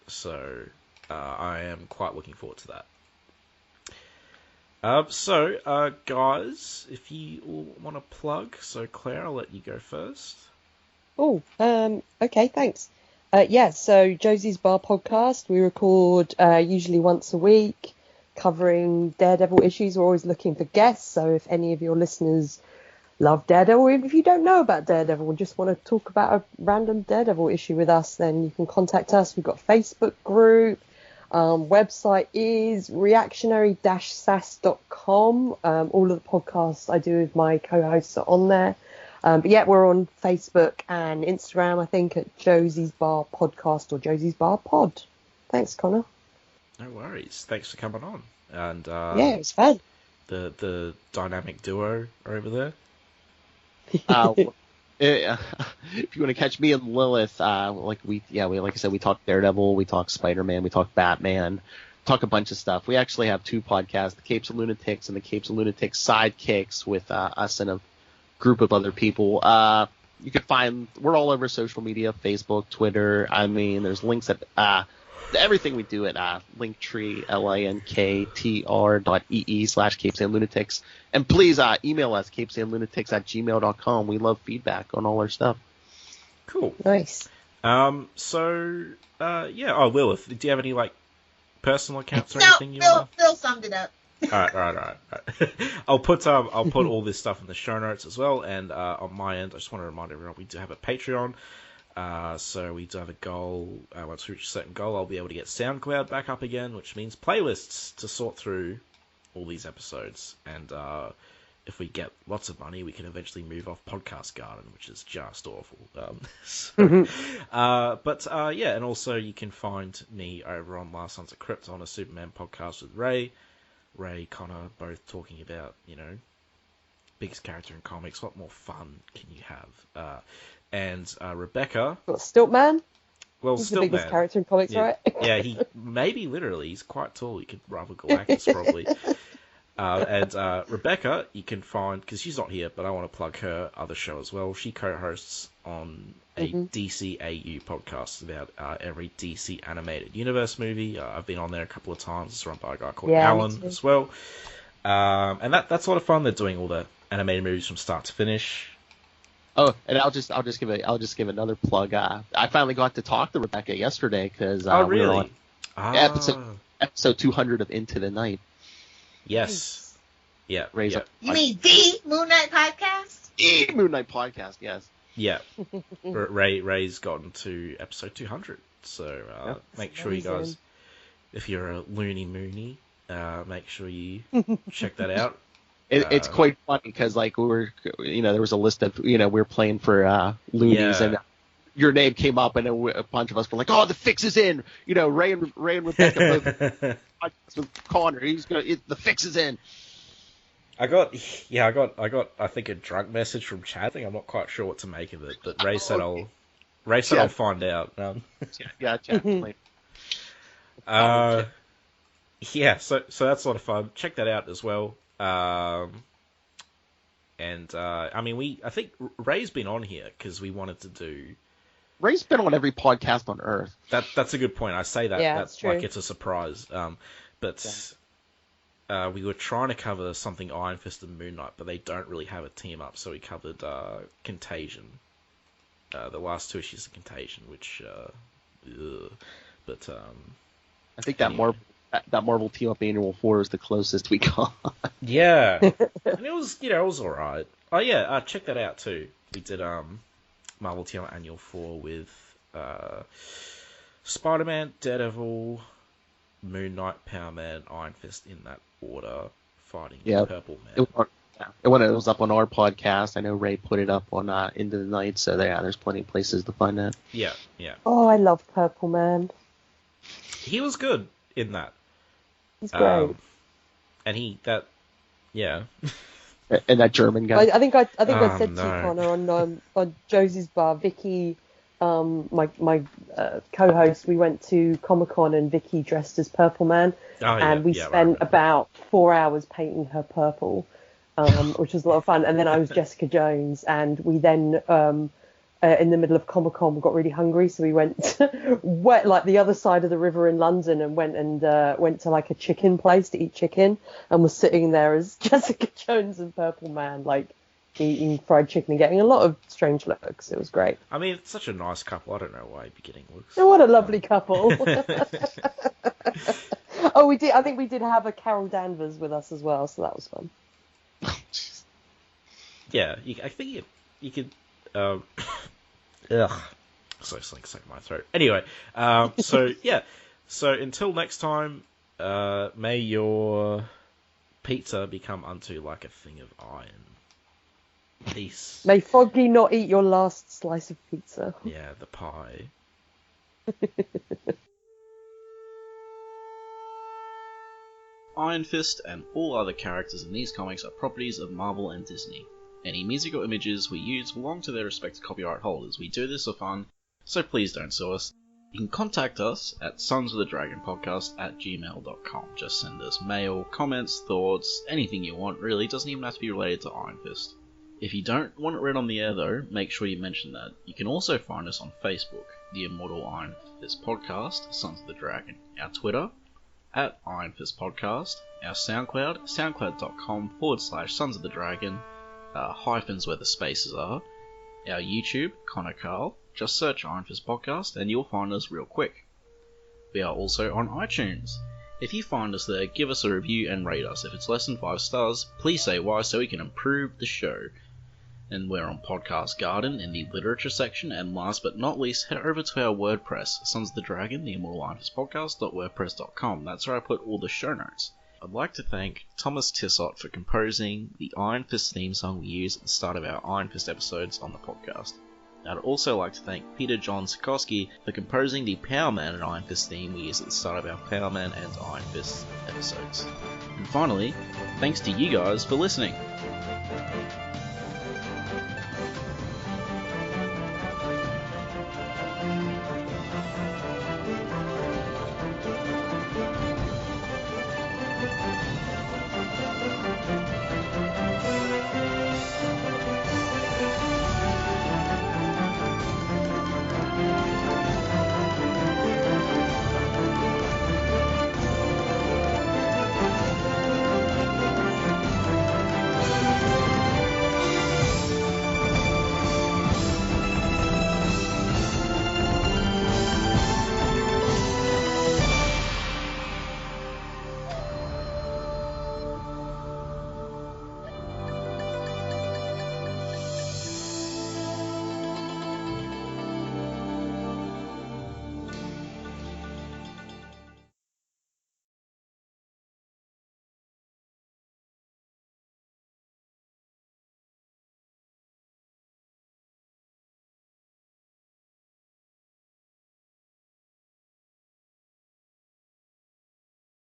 So I am quite looking forward to that. Guys, if you all want to plug, so Claire, I'll let you go first. Oh, okay, thanks. So Josie's Bar podcast, we record usually once a week. covering Daredevil issues. We're always looking for guests, so if any of your listeners love Daredevil, even if you don't know about Daredevil and just want to talk about a random Daredevil issue with us, then you can contact us. We've got a Facebook group. Website is reactionary-sas.com. All of the podcasts I do with my co-hosts are on there. But yeah, we're on Facebook and Instagram, I think, at Josie's Bar Podcast or Josie's Bar Pod. Thanks, Connor. No worries. Thanks for coming on. And yeah, it was fun. The dynamic duo are over there. If you want to catch me and Lilith, like I said, we talk Daredevil, we talk Spider-Man, we talk Batman, talk a bunch of stuff. We actually have two podcasts, the Capes of Lunatics and the Capes of Lunatics Sidekicks, with us and a group of other people. You can find, we're all over social media, Facebook, Twitter. I mean, there's links at everything we do at Linktree, linktr.ee/capesandlunatics. And please email us, capesandlunatics@gmail.com. We love feedback on all our stuff. Cool. Nice. Lilith, do you have any personal accounts or anything? Phil summed it up. All right. I'll put all this stuff in the show notes as well. And on my end, I just want to remind everyone we do have a Patreon. So we do have a goal. Once we reach a certain goal, I'll be able to get SoundCloud back up again, which means playlists to sort through all these episodes. And if we get lots of money, we can eventually move off Podcast Garden, which is just awful. And also you can find me over on Last Sons of Krypton, a Superman podcast with Ray, Connor, both talking about, biggest character in comics. What more fun can you have? And Rebecca... What, Stiltman? Well, he's the biggest character in comics, right? Yeah, he's quite tall. He could rival Galactus, probably. And Rebecca, you can find... Because she's not here, but I want to plug her other show as well. She co-hosts on a DCAU podcast about every DC animated universe movie. I've been on there a couple of times. It's run by a guy called Alan as well. And that's a lot of fun. They're doing all the animated movies from start to finish. Oh, and I'll just give another plug. I finally got to talk to Rebecca yesterday because really? we were on episode 200 of Into the Night. Yes. Yeah. You mean the Moon Knight podcast? The Moon Knight podcast, yes. Yeah. Ray's gotten to episode 200, so make sure you guys, if you're a loony moony, make sure you check that out. It's quite funny because we were, there was a list of, we were playing for loonies and your name came up and a bunch of us were like, oh, the fix is in. Ray and Rebecca both with Connor. The fix is in. I got I think a drunk message from Chad. I'm not quite sure what to make of it, but Ray said I'll find out. Chad. So that's a lot of fun. Check that out as well. I think Ray's been on here because we wanted to do. Ray's been on every podcast on Earth. That's a good point. I say that that's like it's a surprise. We were trying to cover something Iron Fist and Moon Knight, but they don't really have a team up. So we covered Contagion, the last two issues of Contagion, which, I think that Marvel team up annual 4 is the closest we got. Yeah, and it was all right. Oh yeah, check that out too. We did Marvel team up annual 4 with Spider-Man, Daredevil, Moon Knight, Power Man, Iron Fist in that order, fighting Purple Man. It was up on our podcast. I know Ray put it up on Into the Night, so there's plenty of places to find that. Yeah. Oh, I love Purple Man. He was good in that. He's great. And and that German guy. I think I said to you, Connor, on Josie's Bar, Vicky, my co-host, we went to Comic-Con and Vicky dressed as Purple Man, and we spent about 4 hours painting her purple, which was a lot of fun. And then I was Jessica Jones, and we then in the middle of Comic-Con, we got really hungry, so we went the other side of the river in London and went to a chicken place to eat chicken, and was sitting there as Jessica Jones and Purple Man, eating fried chicken and getting a lot of strange looks. It was great. I mean, it's such a nice couple. I don't know why you'd be getting looks. What a lovely couple. Oh, we did. I think we did have a Carol Danvers with us as well, so that was fun. Yeah, I think you could. Ugh, so stuck in my throat. Anyway, so yeah, so until next time, may your pizza become unto like a thing of iron. Peace. May Foggy not eat your last slice of pizza. Yeah, the pie. Iron Fist and all other characters in these comics are properties of Marvel and Disney. Any music or images we use belong to their respective copyright holders. We do this for fun, so please don't sue us. You can contact us at sonsofthedragonpodcast@gmail.com. Just send us mail, comments, thoughts, anything you want really. It doesn't even have to be related to Iron Fist. If you don't want it read on the air though, make sure you mention that. You can also find us on Facebook, the Immortal Iron Fist Podcast, Sons of the Dragon. Our Twitter, at Iron Fist Podcast. Our SoundCloud, soundcloud.com/Sons of the Dragon, hyphens where the spaces are. Our YouTube, Connor Carl. Just search Iron Fist Podcast and you'll find us real quick. We are also on iTunes. If you find us there, give us a review and rate us. If it's less than 5 stars, please say why so we can improve the show. And we're on Podcast Garden in the literature section, and last but not least, head over to our WordPress, Sons of the Dragon, the Immortal Iron Fist Podcast.wordpress.com. That's where I put all the show notes. I'd like to thank Thomas Tissot for composing the Iron Fist theme song we use at the start of our Iron Fist episodes on the podcast. I'd also like to thank Peter John Sikosky for composing the Power Man and Iron Fist theme we use at the start of our Power Man and Iron Fist episodes. And finally, thanks to you guys for listening.